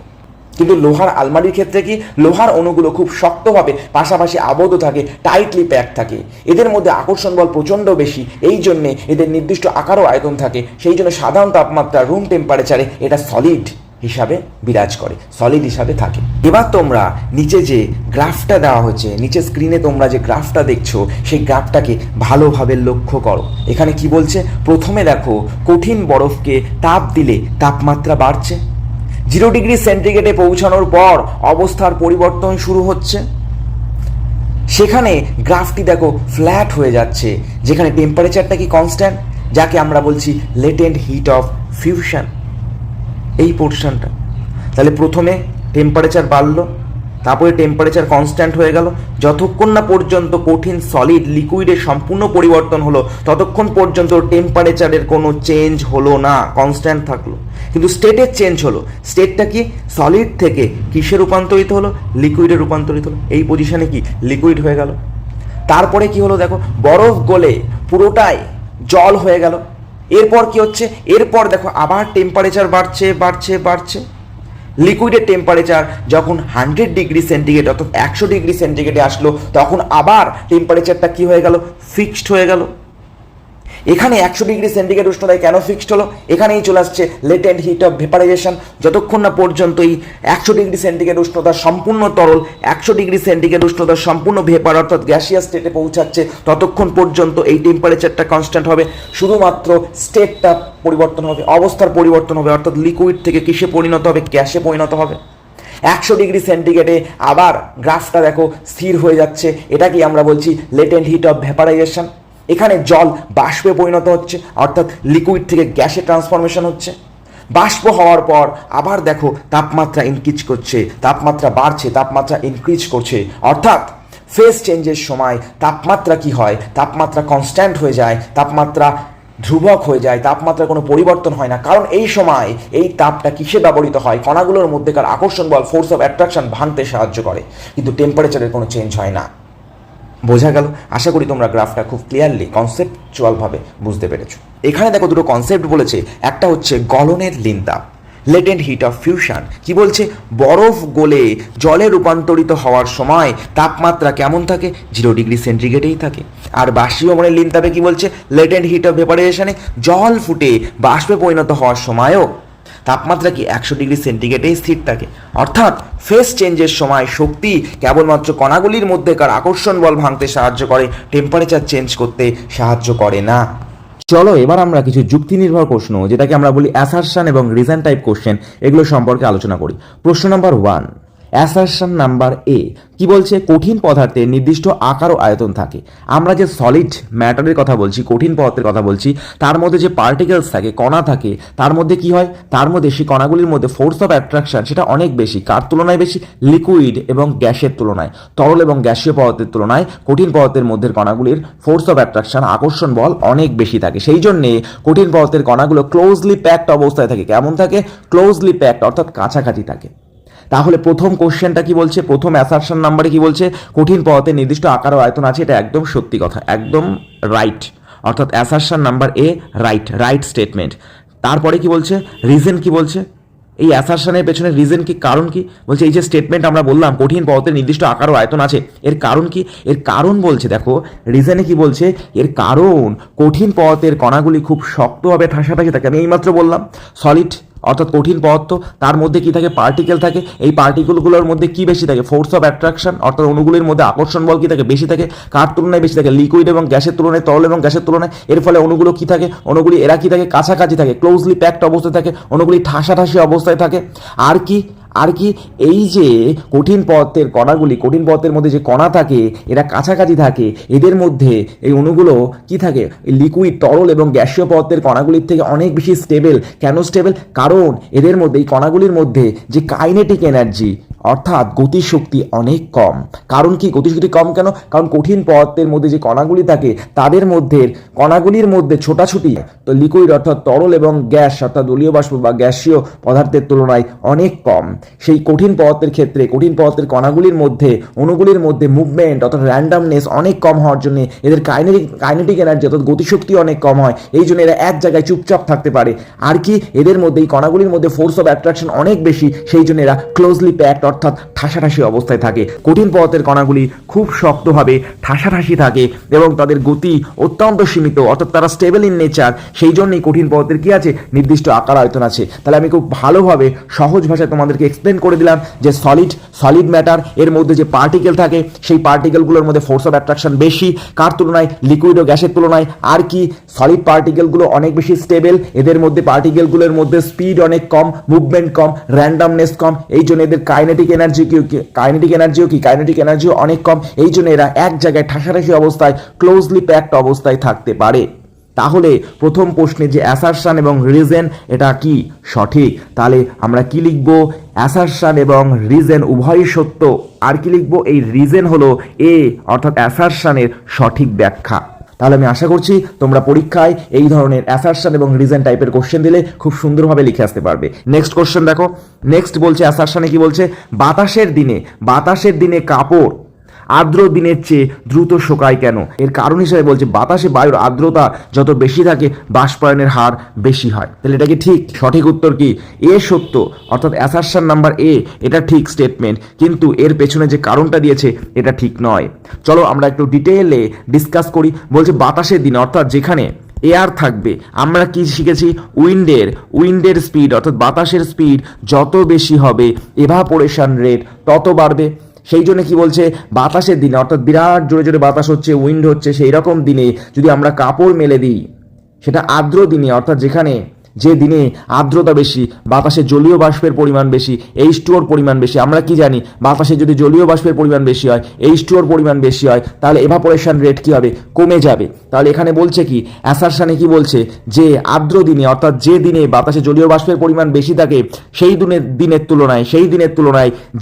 কিন্তু লোহার আলমারির ক্ষেত্রে কি? লোহার অণুগুলো খুব শক্তভাবে পাশাপাশি আবদ্ধ থাকে, টাইটলি প্যাক থাকে। এদের মধ্যে আকর্ষণ বল প্রচণ্ড বেশি, এই জন্যে এদের নির্দিষ্ট আকার ও আয়তন থাকে। সেই জন্য সাধারণ তাপমাত্রা রুম টেম্পারেচারে এটা সলিড হিসাবে বিরাজ করে, সলিড হিসাবে থাকে। এবার তোমরা নিচে যে গ্রাফটা দেওয়া হচ্ছে, নিচে স্ক্রিনে তোমরা যে গ্রাফটা দেখছো সেই গ্রাফটাকে ভালোভাবে লক্ষ্য করো। এখানে কি বলছে? প্রথমে দেখো কঠিন বরফকে তাপ দিলে তাপমাত্রা বাড়ছে, 0 ডিগ্রি সেন্টিগ্রেডে পৌঁছানোর পর অবস্থার পরিবর্তন শুরু হচ্ছে। সেখানে গ্রাফটি দেখো ফ্ল্যাট হয়ে যাচ্ছে, যেখানে টেম্পারেচারটা কি কনস্ট্যান্ট, যাকে আমরা বলছি লেটেন্ট হিট অফ ফিউশন, এই পোর্শনটা। তাহলে প্রথমে টেম্পারেচার বাড়লো, তারপরে টেম্পারেচার কনস্ট্যান্ট হয়ে গেল, যতক্ষণ না পর্যন্ত কঠিন সলিড লিকুইডের সম্পূর্ণ পরিবর্তন হলো ততক্ষণ পর্যন্ত টেম্পারেচারের কোনো চেঞ্জ হলো না, কনস্ট্যান্ট থাকলো। কিন্তু স্টেটের চেঞ্জ হলো। স্টেটটা কি? সলিড থেকে কিসে রূপান্তরিত হলো? লিকুইডে রূপান্তরিত হলো। এই পজিশনে কি? লিকুইড হয়ে গেল। তারপরে কি হলো? দেখো বরফ গলে পুরোটাই জল হয়ে গেল। এরপর কি হচ্ছে? এরপর দেখো আবার টেম্পারেচার বাড়ছে বাড়ছে বাড়ছে। লিকুইডের টেম্পারেচার যখন 100°C অর্থাৎ 100°C আসলো, তখন আবার টেম্পারেচারটা কি হয়ে গেল? ফিক্সড হয়ে গেল। এখানে 100°C উষ্ণতায় কেন ফিক্সড হলো? এখানেই চলে আসছে লেটেন্ট হিট অফ ভেপারাইজেশন। যতক্ষণ না পর্যন্ত এই 100°C উষ্ণতার সম্পূর্ণ তরল 100°C উষ্ণতার সম্পূর্ণ ভেপার অর্থাৎ গ্যাসিয়াস স্টেটে পৌঁছাচ্ছে, ততক্ষণ পর্যন্ত এই টেম্পারেচারটা কনস্ট্যান্ট হবে। শুধুমাত্র স্টেটটা পরিবর্তন হবে, অবস্থার পরিবর্তন হবে, অর্থাৎ লিকুইড থেকে কিসে পরিণত হবে? গ্যাসে পরিণত হবে। 100°C আবার গ্রাফটা দেখো স্থির হয়ে যাচ্ছে, এটাকেই আমরা বলছি লেটেন্ট হিট অফ ভেপারাইজেশন। এখানে জল বাষ্পে পরিণত হচ্ছে, অর্থাৎ লিকুইড থেকে গ্যাসে ট্রান্সফরমেশন হচ্ছে। বাষ্প হওয়ার পর আবার দেখো তাপমাত্রা ইনক্রিজ করছে, তাপমাত্রা বাড়ছে, তাপমাত্রা ইনক্রিজ করছে, অর্থাৎ ফেজ চেঞ্জের সময় তাপমাত্রা কি হয়? তাপমাত্রা কনস্ট্যান্ট হয়ে যায়, তাপমাত্রা ধ্রুবক হয়ে যায়, তাপমাত্রার কোনো পরিবর্তন হয় না। কারণ এই সময় এই তাপটা কিসে ব্যবহৃত হয়? কণাগুলোর মধ্যেকার আকর্ষণ বল, ফোর্স অফ অ্যাট্রাকশন ভাঙতে সাহায্য করে, কিন্তু টেম্পারেচারের কোনো চেঞ্জ হয় না। বোঝা গেল? আশা করি তোমরা গ্রাফটা খুব ক্লিয়ারলি কনসেপ্টচুয়ালভাবে বুঝতে পেরেছো। এখানে দেখো দুটো কনসেপ্ট বলেছে, একটা হচ্ছে গলনের লিনতাপ, লেটেন্ট হিট অফ ফিউশন। কি বলছে? বরফ গলে জলে রূপান্তরিত হওয়ার সময় তাপমাত্রা কেমন থাকে? 0°C থাকে। আর বাষ্পীভবনের লিনতাপে কি বলছে? লেটেন্ট হিট অফ ভেপারাইজেশনে জল ফুটে বাষ্পে পরিণত হওয়ার সময়ও তাপমাত্রা কি 100°C স্থির থাকে। অর্থাৎ ফেজ চেঞ্জের সময় শক্তি কেবলমাত্র কণাগুলির মধ্যেকার আকর্ষণ বল ভাঙতে সাহায্য করে, টেম্পারেচার চেঞ্জ করতে সাহায্য করে না। চলো এবার আমরা কিছু যুক্তি নির্ভর প্রশ্ন, যেটাকে আমরা বলি অ্যাসারশন এবং রিজন টাইপ কোশ্চেন, এগুলো সম্পর্কে আলোচনা করি। প্রশ্ন নাম্বার 1, অ্যাসারশন নাম্বার এ কি বলছে? কঠিন পদার্থের নির্দিষ্ট আকার ও আয়তন থাকে। আমরা যে সলিড ম্যাটারের কথা বলছি, কঠিন পদার্থের কথা বলছি, তার মধ্যে যে পার্টিকেলস থাকে, কণা থাকে, তার মধ্যে কি হয়? তার মধ্যে সেই কণাগুলির মধ্যে ফোর্স অফ অ্যাট্রাকশন সেটা অনেক বেশি। কার তুলনায় বেশি? লিকুইড এবং গ্যাসের তুলনায়, তরল এবং গ্যাসীয় পদার্থের তুলনায় কঠিন পদার্থের মধ্যে কণাগুলির ফোর্স অফ অ্যাট্রাকশন, আকর্ষণ বল অনেক বেশি থাকে। সেই জন্যে কঠিন পদার্থের কণাগুলো ক্লোজলি প্যাকড অবস্থায় থাকে। কেমন থাকে? ক্লোজলি প্যাকড, অর্থাৎ কাছাকাছি থাকে। তাহলে প্রথম কোশ্চেনটা কি বলছে? প্রথম অ্যাসারশন নাম্বারে কি বলছে? কঠিন পদার্থের নির্দিষ্ট আকার ও আয়তন আছে। এটা একদম সত্যি কথা, একদম রাইট, অর্থাৎ assertion number A right statement. তারপরে কি বলছে? রিজন কি বলছে? এই অ্যাসারশনের পেছনে রিজন কি, কারণ কি? বলছে এই যে স্টেটমেন্ট আমরা বললাম কঠিন পদার্থের নির্দিষ্ট আকার ও আয়তন আছে, এর কারণ কি? এর কারণ বলছে, দেখো রিজনে কি বলছে? এর কারণ কঠিন পদার্থের কণাগুলি খুব শক্তভাবে ঠাসাঠাসি থাকে। আমি এইমাত্র বললাম সলিড অর্থাৎ কঠিন পদার্থ, তার মধ্যে কি থাকে? পার্টিকেল থাকে। এই পার্টিকেলগুলোর মধ্যে কি বেশি থাকে? ফোর্স অফ অ্যাট্রাকশন, অর্থাৎ অণুগুলির মধ্যে আকর্ষণ বল কি থাকে? বেশি থাকে। কার তুলনায় বেশি থাকে? লিকুইড এবং গ্যাসের তুলনায়, তরল এবং গ্যাসের তুলনায়। এর ফলে অণুগুলো কি থাকে? অণুগুলি এরা কি থাকে? কাছাকাছি থাকে, ক্লোজলি প্যাকড অবস্থায় থাকে, অণুগুলি ঠাসাঠাসি অবস্থায় থাকে। আর কি? এই যে কঠিন পদার্থের কণাগুলি, কঠিন পদার্থের মধ্যে যে কণা থাকে, এরা কাছাকাছি থাকে। এদের মধ্যে এই অণুগুলো কি থাকে? লিকুইড, তরল এবং গ্যাসীয় পদার্থের কণাগুলির থেকে অনেক বেশি স্টেবল। কেন স্টেবল? কারণ এদের মধ্যে, এই কণাগুলির মধ্যে যে কাইনেটিক এনার্জি অর্থাৎ গতিশক্তি অনেক কম। কারণ কি গতিশক্তি কম কেন? কারণ কঠিন পদার্থের মধ্যে যে কণাগুলি থাকে, তাদের মধ্যে কণাগুলির মধ্যে ছোটাছুটি তো লিকুইড অর্থাৎ তরল এবং গ্যাস অর্থাৎ জলীয় বাষ্প বা গ্যাসীয় পদার্থের তুলনায় অনেক কম। সেই কঠিন পদার্থের ক্ষেত্রে কঠিন পদার্থের কণাগুলির মধ্যে, অণুগুলির মধ্যে মুভমেন্ট অর্থাৎ র্যান্ডামনেস অনেক কম হওয়ার জন্য এদের কাইনেটিক এনার্জি অর্থাৎ গতিশক্তি অনেক কম হয়। এই জন্য এরা এক জায়গায় চুপচাপ থাকতে পারে। আর কি? এদের মধ্যে, এই কণাগুলির মধ্যে ফোর্স অফ অ্যাট্রাকশন অনেক বেশি, সেই জন্য এরা ক্লোজলি প্যাকড অর্থাৎ ঠাসাঠাসি অবস্থায় থাকে। কঠিন পদার্থের কণাগুলি খুব শক্তভাবে ঠাসাঠাসি থাকে এবং তাদের গতি অত্যন্ত সীমিত, অর্থাৎ তারা স্টেবল ইন নেচার। সেই জন্যই কঠিন পদার্থের কি আছে? নির্দিষ্ট আকার আয়তন আছে। তাহলে আমি খুব ভালোভাবে সহজ ভাষায় তোমাদেরকে এক্সপ্লেন করে দিলাম যে সলিড ম্যাটার, এর মধ্যে যে পার্টিকেল থাকে, সেই পার্টিকেলগুলোর মধ্যে ফোর্স অফ অ্যাট্রাকশন বেশি। কার তুলনায়? লিকুইড ও গ্যাসের তুলনায়। আর কি? সলিড পার্টিকেলগুলো অনেক বেশি স্টেবল। এদের মধ্যে পার্টিকেলগুলোর মধ্যে স্পিড অনেক কম, মুভমেন্ট কম, র্যান্ডামনেস কম। এই জন্য এদের কাইনেটিক এনার্জিও অনেক কম। এই জন্য এরা এক জায়গায় ঠাসাঠাসি অবস্থায়, ক্লোজলি প্যাকড অবস্থায় থাকতে পারে। তাহলে প্রথম প্রশ্নে যে অ্যাসারশন এবং রিজন, এটা কি সঠিক? তাহলে আমরা কি লিখব? অ্যাসারশন এবং রিজন উভয়ই সত্য। আর কি লিখব? এই রিজন হলো এ, অর্থাৎ অ্যাসারশনের সঠিক ব্যাখ্যা। তাহলে আমি আশা করছি তোমরা পরীক্ষায় এই ধরনের অ্যাসারশন এবং রিজন টাইপের কোশ্চেন দিলে খুব সুন্দরভাবে লিখে আসতে পারবে। নেক্সট কোশ্চেন দেখো। নেক্সট বলছে অ্যাসারশনে কি বলছে? বাতাসের দিনে কাপড় আর্দ্র দিনের চেয়ে দ্রুত শোকায় কেন? এর কারণ হিসেবে বলছে বাতাসে বায়ুর আর্দ্রতা যত বেশি থাকে বাষ্পায়নের হার বেশি হয়। তাহলে এটা কি ঠিক? সঠিক উত্তর কি এ সত্য, অর্থাৎ অ্যাসারশন নাম্বার এ এটা ঠিক স্টেটমেন্ট, কিন্তু এর পেছনে যে কারণটা দিয়েছে এটা ঠিক নয়। চলো আমরা একটু ডিটেইলে ডিসকাস করি। বলছে বাতাসের দিনে, অর্থাৎ যেখানে এয়ার থাকবে, আমরা কি শিখেছি? উইন্ডের স্পিড অর্থাৎ বাতাসের স্পিড যত বেশি হবে এভাপোরেশন রেট তত বাড়বে। সেই জন্য কি বলছে, বাতাসের দিনে অর্থাৎ বিরাট জোরে জোরে বাতাস হচ্ছে, উইন্ড হচ্ছে, সেই রকম দিনে যদি আমরা কাপড় মেলে দিই, সেটা আর্দ্র দিনে অর্থাৎ যেখানে যে দিনে আর্দ্রতা বেশি, বাতাসে জলীয় বাষ্পের পরিমাণ বেশি, H2O পরিমাণ বেশি, আমরা কি জানি বাতাসে যদি জলীয় বাষ্পের পরিমাণ বেশি হয়, H2O পরিমাণ বেশি হয়, তাহলে এভাপোরেশন রেট কি হবে? কমে যাবে। তাহলে এখানে বলছে কি, অ্যাসারশনে কি বলছে, যে আর্দ্র দিনে অর্থাৎ যে দিনে বাতাসে জলীয় বাষ্পের পরিমাণ বেশি থাকে সেই দিনের তুলনায়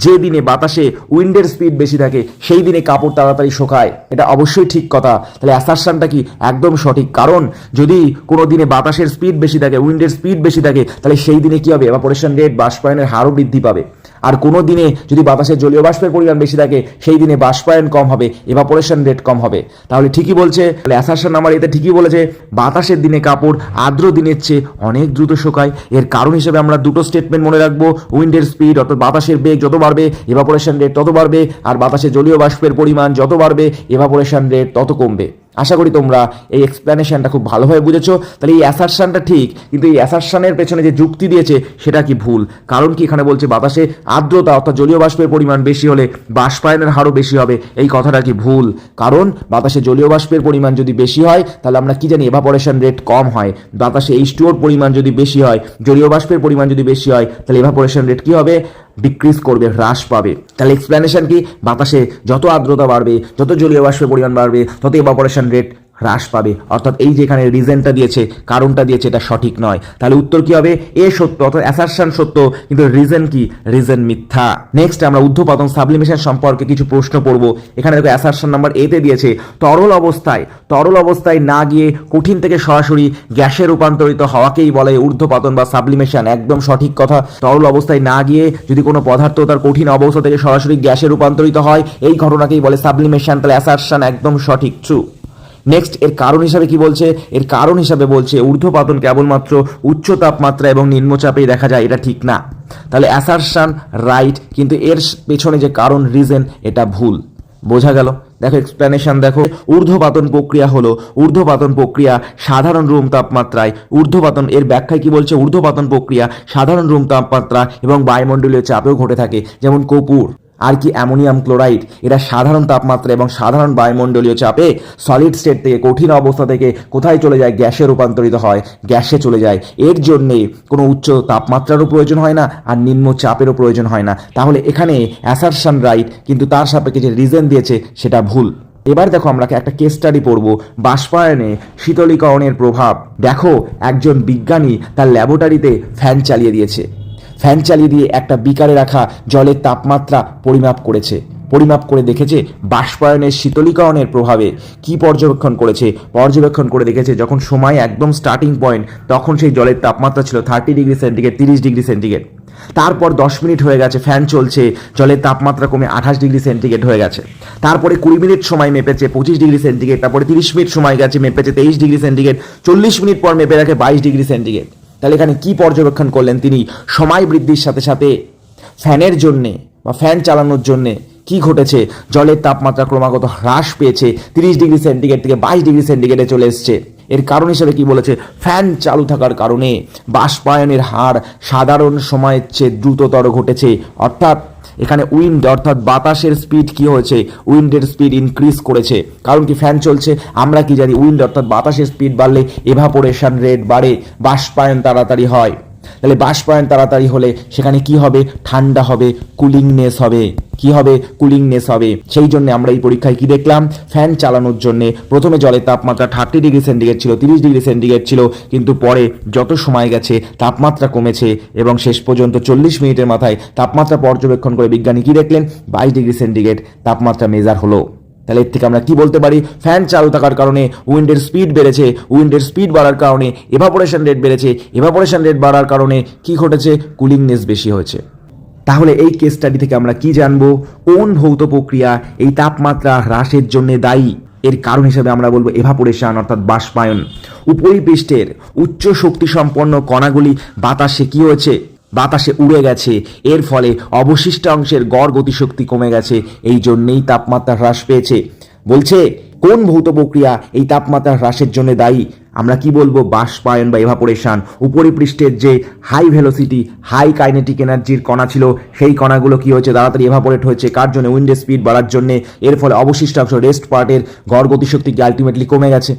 যে দিনে বাতাসে উইন্ডের স্পিড বেশি থাকে সেই দিনে কাপড় তাড়াতাড়ি শুকায়। এটা অবশ্যই ঠিক কথা। তাহলে অ্যাসারশনটা কি একদম সঠিক, কারণ যদি কোনো দিনে বাতাসের স্পিড বেশি থাকে, স্পিড বেশি থাকে, তাহলে সেই দিনে কি হবে? এভাপোরেশন রেট বাষ্পায়নের হারও বৃদ্ধি পাবে। আর কোনো দিনে যদি বাতাসে জলীয় বাষ্পের পরিমাণ বেশি থাকে সেই দিনে বাষ্পায়ন কম হবে, এভাপোরেশন রেট কম হবে। তাহলে ঠিকই বলছে, তাহলে অ্যাসারশন নাম্বার এতে ঠিকই বলেছে, বাতাসের দিনে কাপড় আর্দ্র দিনের চেয়ে অনেক দ্রুত শুকায়। এর কারণ হিসেবে আমরা দুটো স্টেটমেন্ট মনে রাখবো, উইন্ডের স্পিড অর্থাৎ বাতাসের বেগ যত বাড়বে এভাপোরেশন রেট তত বাড়বে, আর বাতাসে জলীয় বাষ্পের পরিমাণ যত বাড়বে এভাপোরেশন রেট তত কমবে। আশা করি তোমরা এই এক্সপ্লেনেশনটা খুব ভালোভাবে বুঝেছো। তাহলে এই অ্যাসারশনটা ঠিক, কিন্তু এই অ্যাসারশনের পেছনে যে যুক্তি দিয়েছে সেটা কি ভুল। কারণ কি, এখানে বলছে বাতাসে আর্দ্রতা অর্থাৎ জলীয় বাষ্পের পরিমাণ বেশি হলে বাষ্পায়নের হারও বেশি হবে, এই কথাটা কি ভুল। কারণ বাতাসে জলীয় বাষ্পের পরিমাণ যদি বেশি হয় তাহলে আমরা কি জানি এভাপোরেশন রেট কম হয়। বাতাসে H2O পরিমাণ যদি বেশি হয়, জলীয় বাষ্পের পরিমাণ যদি বেশি হয়, তাহলে এভাপোরেশন রেট কি হবে? ডিক্রিজ করবে, হ্রাস পাবে। তাহলে এক্সপ্লেনেশন কি, বাতাসে যত আর্দ্রতা বাড়বে, যত জলীয় বাষ্পের পরিমাণ বাড়বে, তত এভাপোরেশন রেট হ্রাস পাবে। অর্থাৎ এই যেখানে রিজনটা দিয়েছে, কারণটা দিয়েছে, এটা সঠিক নয়। তাহলে উত্তর কি হবে? এ সত্য, অর্থাৎ অ্যাসারশন সত্য, কিন্তু রিজন কি? রিজন মিথ্যা। নেক্সট আমরা ঊর্ধ্বপাতন সাবলিমেশন সম্পর্কে কিছু প্রশ্ন পড়বো। এখানে দেখো অ্যাসারশন নাম্বার এতে দিয়েছে, তরল অবস্থায় না গিয়ে কঠিন থেকে সরাসরি গ্যাসে রূপান্তরিত হওয়াকেই বলে ঊর্ধ্বপাতন বা সাবলিমেশন। একদম সঠিক কথা। তরল অবস্থায় না গিয়ে যদি কোনো পদার্থ তার কঠিন অবস্থা থেকে সরাসরি গ্যাসে রূপান্তরিত হয়, এই ঘটনাকেই বলে সাবলিমেশন। তাহলে অ্যাসারশন একদম সঠিক, ট্রু। নেক্সট এর কারণ হিসাবে কি বলছে? এর কারণ হিসাবে বলছে ঊর্ধ্বপাতন কেবলমাত্র উচ্চ তাপমাত্রা এবং নিম্নচাপেই দেখা যায়, এটা ঠিক না। তাহলে অ্যাসারশন রাইট, কিন্তু এর পেছনে যে কারণ, রিজন, এটা ভুল। বোঝা গেল? দেখো এক্সপ্লেনেশন দেখো, ঊর্ধ্বপাতন প্রক্রিয়া সাধারণ রুম তাপমাত্রায়, ঊর্ধ্বপাতন এর ব্যাখ্যায় কি বলছে? ঊর্ধ্বপাতন প্রক্রিয়া সাধারণ রুম তাপমাত্রা এবং বায়ুমণ্ডলীয় চাপেও ঘটে থাকে, যেমন কর্পূর আর কি অ্যামোনিয়াম ক্লোরাইড, এরা সাধারণ তাপমাত্রা এবং সাধারণ বায়ুমণ্ডলীয় চাপে সলিড স্টেট থেকে, কঠিন অবস্থা থেকে কোথায় চলে যায়? গ্যাসে রূপান্তরিত হয়, গ্যাসে চলে যায়। এর জন্যে কোনো উচ্চ তাপমাত্রারও প্রয়োজন হয় না আর নিম্ন চাপেরও প্রয়োজন হয় না। তাহলে এখানে অ্যাসারশন রাইট, কিন্তু তার সাপেক্ষে যে রিজন দিয়েছে সেটা ভুল। এবার দেখো আমরা একটা কেস স্টাডি পড়ব, বাষ্পায়নে শীতলীকরণের প্রভাব। দেখো একজন বিজ্ঞানী তার ল্যাবরেটরিতে ফ্যান চালিয়ে দিয়ে একটা বিকারে রাখা জলের তাপমাত্রা পরিমাপ করে দেখেছে বাষ্পায়নের শীতলীকরণের প্রভাবে কি পর্যবেক্ষণ করে দেখেছে যখন সময় একদম স্টার্টিং পয়েন্ট, তখন সেই জলের তাপমাত্রা ছিল 30 ডিগ্রি সেন্টিগ্রেড, 30 ডিগ্রি সেন্টিগ্রেড। তারপর 10 মিনিট হয়ে গেছে, ফ্যান চলছে, জলের তাপমাত্রা কমে 28 ডিগ্রি সেন্টিগ্রেড হয়ে গেছে। তারপরে 20 মিনিট সময় মেপেছে 25 ডিগ্রি সেন্টিগ্রেড, তারপরে 30 মিনিট সময় গেছে, মেপেছে 23 ডিগ্রি সেন্টিগ্রেড, 40 মিনিট পর মেপে রাখে 22 ডিগ্রি সেন্টিগ্রেড। তাহলে এখানে কি পর্যবেক্ষণ করলেন তিনি? সময় বৃদ্ধির সাথে সাথে ফ্যানের জন্যে বা ফ্যান চালানোর জন্যে কি ঘটেছে? জলের তাপমাত্রা ক্রমাগত হ্রাস পেয়েছে, 30 ডিগ্রি সেন্টিগ্রেড থেকে 22 ডিগ্রি সেন্টিগ্রেডে চলে এসছে। এর কারণ হিসেবে কি বলেছে? ফ্যান চালু থাকার কারণে বাষ্পায়নের হার সাধারণ সময়ের চেয়ে দ্রুততর ঘটেছে। অর্থাৎ এখানে উইন্ড অর্থাৎ বাতাসের স্পিড কি হয়েছে? উইন্ডের স্পিড ইনক্রিজ করেছে। কারণ কি? ফ্যান চলছে। আমরা কি জানি? উইন্ড অর্থাৎ বাতাসের স্পিড বাড়লে এভাপোরেশন রেট বাড়ে, বাষ্পায়ন তাড়াতাড়ি হয়। তাহলে বাষ্পায়ন তাড়াতাড়ি হলে সেখানে কি হবে? ঠান্ডা হবে, কুলিংনেস হবে। কি হবে? কুলিংনেস হবে। সেই জন্য আমরা এই পরীক্ষায় কি দেখলাম? ফ্যান চালানোর জন্য প্রথমে জলের তাপমাত্রা 30 ডিগ্রি সেন্টিগ্রেড ছিল, 30 ডিগ্রি সেন্টিগ্রেড ছিল, কিন্তু পরে যত সময় গেছে তাপমাত্রা কমেছে এবং শেষ পর্যন্ত 40 মিনিটের মাথায় তাপমাত্রা পর্যবেক্ষণ করে বিজ্ঞানী কি দেখলেন? 22 ডিগ্রি সেন্টিগ্রেড তাপমাত্রা মেজার হলো। তাহলে এর থেকে আমরা কি বলতে পারি? ফ্যান চালু থাকার কারণে উইন্ডের স্পিড বেড়েছে, উইন্ডের স্পিড বাড়ার কারণে এভাপোরেশন রেট বেড়েছে, এভাপোরেশন রেট বাড়ার কারণে কি ঘটেছে? কুলিংনেস বেশি হয়েছে। তাহলে এই কেস স্টাডি থেকে আমরা কি জানবো? কোন ভৌত প্রক্রিয়া এই তাপমাত্রা হ্রাসের জন্য দায়ী? এর কারণ হিসেবে আমরা বলবো এভাপোরেশন অর্থাৎ বাষ্পায়ন। উপরিপৃষ্ঠের উচ্চ শক্তি সম্পন্ন কণাগুলি বাতাসে কি হয়েছে? বাতাসে উড়ে গেছে। এর ফলে অবশিষ্ট অংশের গড় গতিশক্তি কমে গেছে, এই জন্যেই তাপমাত্রা হ্রাস পেয়েছে। বলছে কোন ভৌত প্রক্রিয়া এই তাপমাত্রা হ্রাসের জন্য দায়ী? আমরা কি বলবো? বাষ্পায়ন বা এভাপোরেশন। উপরিপৃষ্ঠের যে হাই ভেলোসিটি হাই কাইনেটিক এনার্জির কণা ছিল, সেই কণাগুলো কি হয়েছে? তাড়াতাড়ি এভাপোরেট হয়েছে। কার জন্য? উইন্ডের স্পিড বাড়ার জন্য। এর ফলে অবশিষ্ট অংশ রেস্ট পার্টের গড় গতিশক্তি কি আলটিমেটলি কমে গেছে।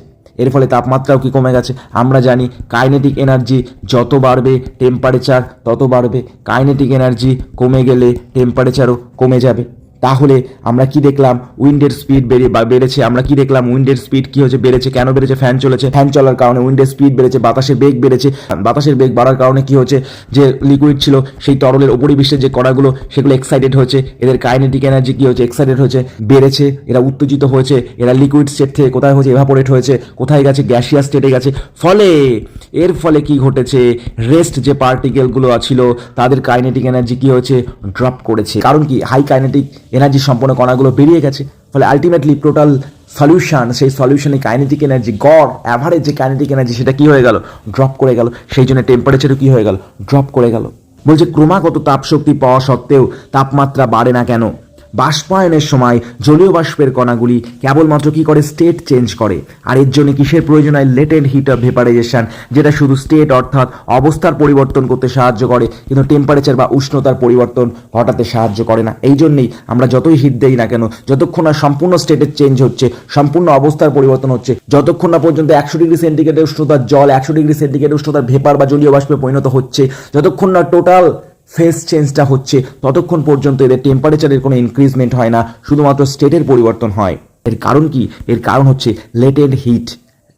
এর ফলে তাপমাত্রাও কি কমে গেছে। আমরা জানি কাইনেটিক এনার্জি যত বাড়বে টেম্পারেচার তত বাড়বে, কাইনেটিক এনার্জি কমে গেলে টেম্পারেচারও কমে যাবে। তাহলে আমরা কি দেখলাম? উইন্ডের স্পিড বেড়েছে। আমরা কি দেখলাম? উইন্ডের স্পিড কি হচ্ছে? বেড়েছে। কেন বেড়েছে? ফ্যান চলেছে, ফ্যান চলার কারণে উইন্ডের স্পিড বেড়েছে। বাতাসের বেগ বেড়েছে, বাতাসের বেগ বাড়ার কারণে কি হচ্ছে? যে লিকুইড ছিল সেই তরলের উপরিপৃষ্ঠের যে কণাগুলো সেগুলো এক্সাইটেড হয়েছে, এদের কাইনেটিক এনার্জি কি হচ্ছে? এক্সাইটেড হয়েছে, বেড়েছে, এরা উত্তেজিত হয়েছে, এরা লিকুইড স্টেট থেকে কোথায় হয়েছে? এভাপোরেট হয়েছে। কোথায় গেছে? গ্যাসিয়াস স্টেটে গেছে। এর ফলে কি ঘটেছে? রেস্ট যে পার্টিকেলগুলো ছিল তাদের কাইনেটিক এনার্জি কি হয়েছে? ড্রপ করেছে। কারণ কি? হাই কাইনেটিক এনার্জি সম্পন্ন কণাগুলো বেরিয়ে গেছে। ফলে আলটিমেটলি টোটাল সলিউশন, সেই সলিউশনে কাইনেটিক এনার্জি, গড় অ্যাভারেজ যে কাইনেটিক এনার্জি সেটা কি হয়ে গেল? ড্রপ করে গেল। সেই জন্য টেম্পারেচারও কি হয়ে গেল? ড্রপ করে গেল। বলছে ক্রমাগত তাপশক্তি পাওয়া সত্ত্বেও তাপমাত্রা বাড়ে না কেন? বাষ্পায়নের সময় জলীয় বাষ্পের কণাগুলি কেবলমাত্র কি করে? স্টেট চেঞ্জ করে। আর এর জন্য কিসের প্রয়োজন হয়? লেটেন্ট হিট অফ ভেপারাইজেশন, যেটা শুধু স্টেট অর্থাৎ অবস্থার পরিবর্তন করতে সাহায্য করে, কিন্তু টেম্পারেচার বা উষ্ণতার পরিবর্তন ঘটাতে সাহায্য করে না। এই জন্যই আমরা যতই হিট দেই না কেন, যতক্ষণ না সম্পূর্ণ স্টেটের চেঞ্জ হচ্ছে, সম্পূর্ণ অবস্থার পরিবর্তন হচ্ছে, যতক্ষণ না পর্যন্ত 100 ডিগ্রি সেন্টিগ্রেডের উষ্ণতার জল 100 ডিগ্রি সেন্টিগ্রেডের উষ্ণতার ভেপার বা জলীয় বাষ্পে পরিণত হচ্ছে, যতক্ষণ না টোটাল ফেজ চেঞ্জটা হচ্ছে, ততক্ষণ পর্যন্ত এদের টেম্পারেচারের কোনো ইনক্রিজমেন্ট হয় না, শুধুমাত্র স্টেটের পরিবর্তন হয়। এর কারণ কি? এর কারণ হচ্ছে লেটেন্ট হিট।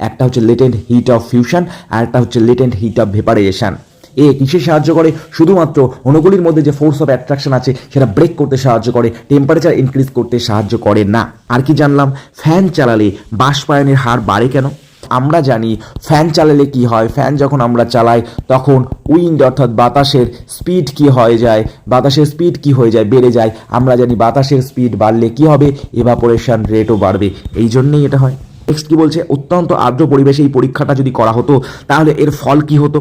একটা হচ্ছে লেটেন্ট হিট অফ ফিউশন, আর একটা হচ্ছে লেটেন্ট হিট অফ ভেপারাইজেশন। কিসে সাহায্য করে? শুধুমাত্র অণুগুলির মধ্যে যে ফোর্স অফ অ্যাট্রাকশন আছে সেটা ব্রেক করতে সাহায্য করে, টেম্পারেচার ইনক্রিজ করতে সাহায্য করে না। আর কি জানলাম? ফ্যান চালালে বাষ্পায়নের হার বাড়ে কেন? আমরা জানি ফ্যান চালালে কি হয়? ফ্যান যখন আমরা চালাই তখন উইন্ড অর্থাৎ বাতাসের স্পিড কি হয়ে যায়? বাতাসের স্পিড কি হয়ে যায়? বেড়ে যায়। আমরা জানি বাতাসের স্পিড বাড়লে কি হবে? এভাপোরেশন রেটও বাড়বে। এই জন্যই এটা হয়। নেক্সট কি বলছে? অত্যন্ত আর্দ্র পরিবেশে এই পরীক্ষাটা যদি করা হতো তাহলে এর ফল কি হতো?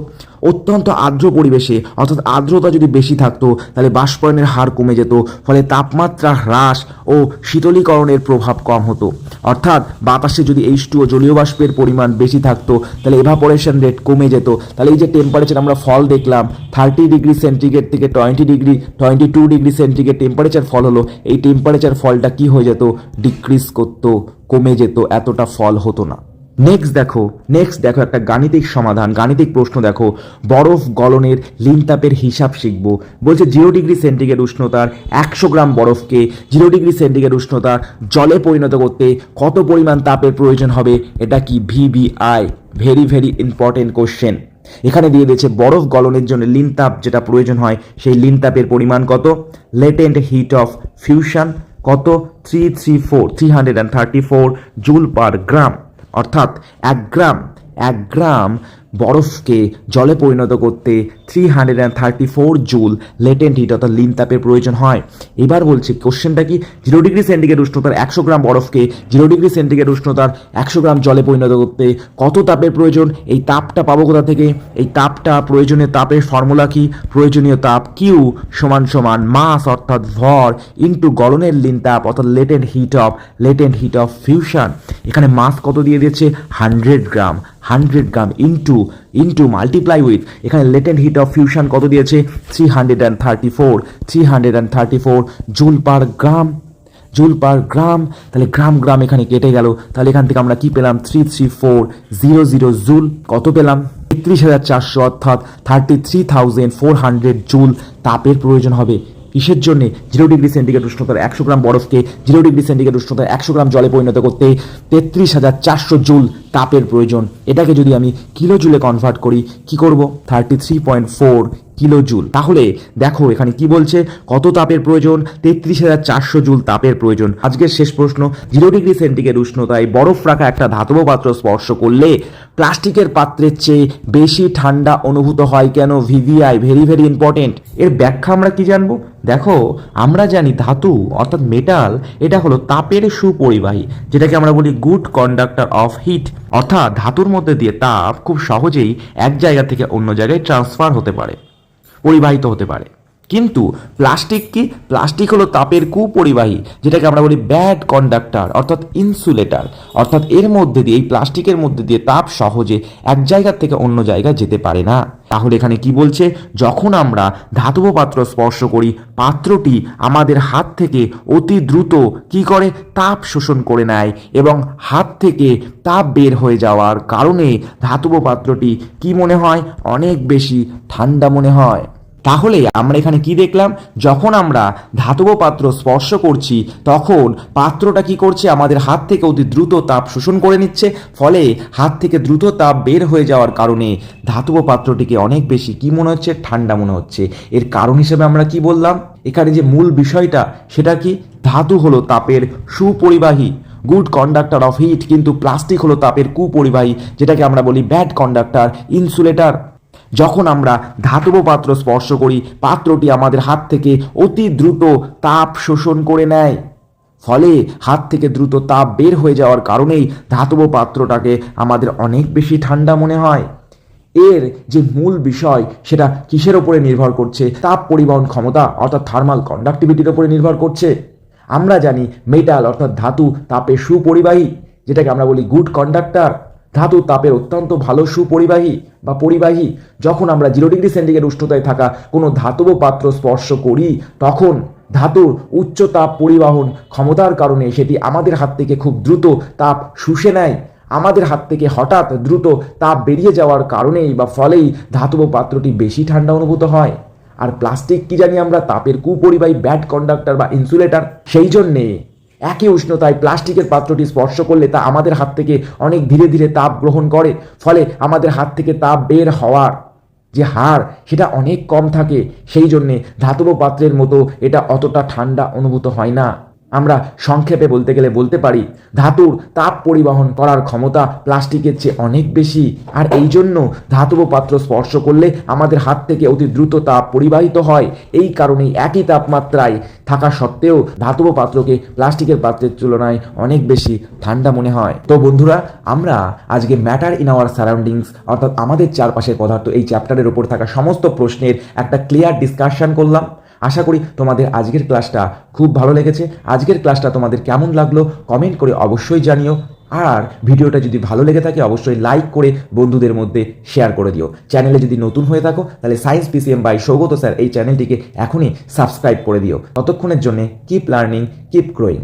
অত্যন্ত আর্দ্র পরিবেশে অর্থাৎ আর্দ্রতা যদি বেশি থাকতো তাহলে বাষ্পায়নের হার কমে যেত, ফলে তাপমাত্রা হ্রাস ও শীতলীকরণের প্রভাব কম হতো। অর্থাৎ বাতাসে যদি H2O জলীয় বাষ্পের পরিমাণ বেশি থাকতো তাহলে এভাপোরেশন রেট কমে যেত। তাহলে এই যে টেম্পারেচার আমরা ফল দেখলাম 30 ডিগ্রি সেন্টিগ্রেড থেকে 22 ডিগ্রি সেন্টিগ্রেড টেম্পারেচার ফল হলো, এই টেম্পারেচার ফলটা কি হয়ে যেত? ডিক্রিজ করতো, কমে যেত, এতটা ফল হতো না। নেক্সট দেখো একটা গাণিতিক সমাধান, গাণিতিক প্রশ্ন দেখো। বরফ গলনের লিনতাপের হিসাব শিখবো। বলছে 0 ডিগ্রি সেন্টিগ্রেড উষ্ণতার 100 গ্রাম বরফকে 0 ডিগ্রি সেন্টিগ্রেড উষ্ণতার জলে পরিণত করতে কত পরিমাণ তাপের প্রয়োজন হবে? এটা কি? VBI, very important question. এখানে দিয়ে দিয়েছে বরফ গলনের জন্য লিনতাপ যেটা প্রয়োজন হয় সেই লিনতাপের পরিমাণ কত? লেটেন্ট হিট অফ ফিউশন কত? 334 জুল পার গ্রাম। অর্থাৎ 1 গ্রাম বরফকে জলে পরিণত করতে 334 জুল লেটেন্ট হিট অর্থাৎ লিনতাপের প্রয়োজন হয়। এবার বলছে কোশ্চেনটা কি? 0 ডিগ্রি সেন্টিগ্রেড উষ্ণতার 100 গ্রাম বরফকে 0 ডিগ্রি সেন্টিগ্রেড উষ্ণতার 100 গ্রাম জলে পরিণত করতে কত তাপের প্রয়োজন? এই তাপটা পাবো কোথা থেকে? এই তাপটা, প্রয়োজনীয় তাপের ফর্মুলা কি? প্রয়োজনীয় তাপ কিউ সমান মাস অর্থাৎ ভর ইন্টু গলনের লিনতাপ অর্থাৎ লেটেন্ট হিট অফ ফিউশন। এখানে মাস কত দিয়ে দিয়েছে? 100 গ্রাম ইন্টু মাল্টিপ্লাই উইথ এখানে লেটেন্ট হিট অফ ফিউশন কত দিয়েছে? 334 জুল পার গ্রাম। তাহলে গ্রাম এখানে কেটে গেল। তাহলে এখান থেকে আমরা কি পেলাম? 33400 জুল। কত পেলাম? 33,400 অর্থাৎ 33,400 জুল তাপের প্রয়োজন হবে। কিসের জন্য? 0 ডিগ্রি সেন্টিগ্রেড উষ্ণতার 100 গ্রাম বরফকে 0 ডিগ্রি সেন্টিগ্রেড উষ্ণতার 100 গ্রাম জলে পরিণত করতে 33,400 জুল তাপের প্রয়োজন। এটাকে যদি আমি কিলো জুলে কনভার্ট করি কি করব, 33.4 কিলো জুল। তাহলে দেখো এখানে কি বলছে, কত তাপের প্রয়োজন, 33,400 জুল তাপের প্রয়োজন। আজকের শেষ প্রশ্ন, 0 ডিগ্রি সেন্টিগ্রেড উষ্ণতায় বরফ রাখা একটা ধাতব পাত্র স্পর্শ করলে প্লাস্টিকের পাত্রের চেয়ে বেশি ঠান্ডা অনুভূত হয় কেন? VVI, very very important. এর ব্যাখ্যা আমরা কি জানবো? দেখো আমরা জানি ধাতু অর্থাৎ মেটাল এটা হলো তাপের সুপরিবাহী, যেটাকে আমরা বলি গুড কন্ডাক্টর অফ হিট। অর্থাৎ ধাতুর মধ্যে দিয়ে তাপ খুব সহজেই এক জায়গা থেকে অন্য জায়গায় ট্রান্সফার হতে পারে, পরিবাহিত হতে পারে। কিন্তু প্লাস্টিক কি? প্লাস্টিক হলো তাপের কুপরিবাহী, যেটাকে আমরা বলি ব্যাড কন্ডাক্টর অর্থাৎ ইনসুলেটর। অর্থাৎ এর মধ্যে দিয়ে, এই প্লাস্টিকের মধ্যে দিয়ে তাপ সহজে এক জায়গা থেকে অন্য জায়গায় যেতে পারে না। তাহলে এখানে কি বলছে, যখন আমরা ধাতব পাত্র স্পর্শ করি, পাত্রটি আমাদের হাত থেকে অতি দ্রুত কি করে, তাপ শোষণ করে নেয় এবং হাত থেকে তাপ বের হয়ে যাওয়ার কারণে ধাতব পাত্রটি কি মনে হয়, অনেক বেশি ঠান্ডা মনে হয়। তাহলে আমরা এখানে কি দেখলাম, যখন আমরা ধাতব পাত্র স্পর্শ করছি তখন পাত্রটা কি করছে, আমাদের হাত থেকে অতি দ্রুত তাপ শোষণ করে নিচ্ছে, ফলে হাত থেকে দ্রুত তাপ বের হয়ে যাওয়ার কারণে ধাতব পাত্রটিকে অনেক বেশি কি মনে হচ্ছে, ঠান্ডা মনে হচ্ছে। এর কারণ হিসেবে আমরা কি বললাম, এখানে যে মূল বিষয়টা সেটা কি, ধাতু হলো তাপের সুপরিবাহী, গুড কন্ডাক্টর অফ হিট, কিন্তু প্লাস্টিক হলো তাপের কুপরিবাহী, যেটাকে আমরা বলি ব্যাড কন্ডাক্টর, ইনসুলেটর। যখন আমরা ধাতব পাত্র স্পর্শ করি, পাত্রটি আমাদের হাত থেকে অতি দ্রুত তাপ শোষণ করে নেয়, ফলে হাত থেকে দ্রুত তাপ বের হয়ে যাওয়ার কারণেই ধাতব পাত্রটাকে আমাদের অনেক বেশি ঠান্ডা মনে হয়। এর যে মূল বিষয় সেটা কিসের ওপরে নির্ভর করছে, তাপ পরিবহন ক্ষমতা অর্থাৎ থার্মাল কন্ডাক্টিভিটির ওপরে নির্ভর করছে। আমরা জানি মেটাল অর্থাৎ ধাতু তাপের সুপরিবাহী, যেটাকে আমরা বলি গুড কন্ডাক্টর। ধাতু তাপের অত্যন্ত ভালো সুপরিবাহী বা পরিবাহী। যখন আমরা 0 ডিগ্রি সেন্টিগ্রেড উষ্ণতায় থাকা কোনো ধাতব পাত্র স্পর্শ করি, তখন ধাতুর উচ্চ তাপ পরিবহন ক্ষমতার কারণে সেটি আমাদের হাত থেকে খুব দ্রুত তাপ শুষে নেয়। আমাদের হাত থেকে হঠাৎ দ্রুত তাপ বেরিয়ে যাওয়ার কারণেই বা ফলেই ধাতব পাত্রটি বেশি ঠান্ডা অনুভূত হয়। আর প্লাস্টিক কি জানি আমরা, তাপের কুপরিবাহী, ব্যাড কন্ডাক্টর বা ইনসুলেটর। সেই জন্যে একই উষ্ণতায় প্লাস্টিকের পাত্রটি স্পর্শ করলে তা আমাদের হাত থেকে অনেক ধীরে ধীরে তাপ গ্রহণ করে, ফলে আমাদের হাত থেকে তাপ বের হওয়ার যে হার সেটা অনেক কম থাকে। সেই জন্যে ধাতব পাত্রের মতো এটা অতটা ঠান্ডা অনুভূত হয় না। আমরা সংক্ষেপে বলতে গেলে বলতে পারি, ধাতুর তাপ পরিবহন করার ক্ষমতা প্লাস্টিকের চেয়ে অনেক বেশি। আর এই জন্য ধাতব পাত্র স্পর্শ করলে আমাদের হাত থেকে অতি দ্রুত তাপ পরিবাহিত হয়। এই কারণেই একই তাপমাত্রায় থাকা সত্ত্বেও ধাতব পাত্রকে প্লাস্টিকের পাত্রের তুলনায় অনেক বেশি ঠান্ডা মনে হয়। তো বন্ধুরা, আমরা আজকে ম্যাটার ইন আওয়ার সারাউন্ডিংস অর্থাৎ আমাদের চারপাশের পদার্থ এই চ্যাপ্টারের উপর থাকা সমস্ত প্রশ্নের একটা ক্লিয়ার ডিসকাশন করলাম। আশা করি তোমাদের আজকের ক্লাসটা খুব ভালো লেগেছে। আজকের ক্লাসটা তোমাদের কেমন লাগলো কমেন্ট করে অবশ্যই জানিও। আর ভিডিওটা যদি ভালো লেগে থাকে অবশ্যই লাইক করে বন্ধুদের মধ্যে শেয়ার করে দিও। চ্যানেলে যদি নতুন হয়ে থাকো তাহলে science PCM by Saugata sir এই চ্যানেলটিকে এখনই সাবস্ক্রাইব করে দিও। ততক্ষণের জন্য কিপ লার্নিং, কিপ গ্রোয়িং।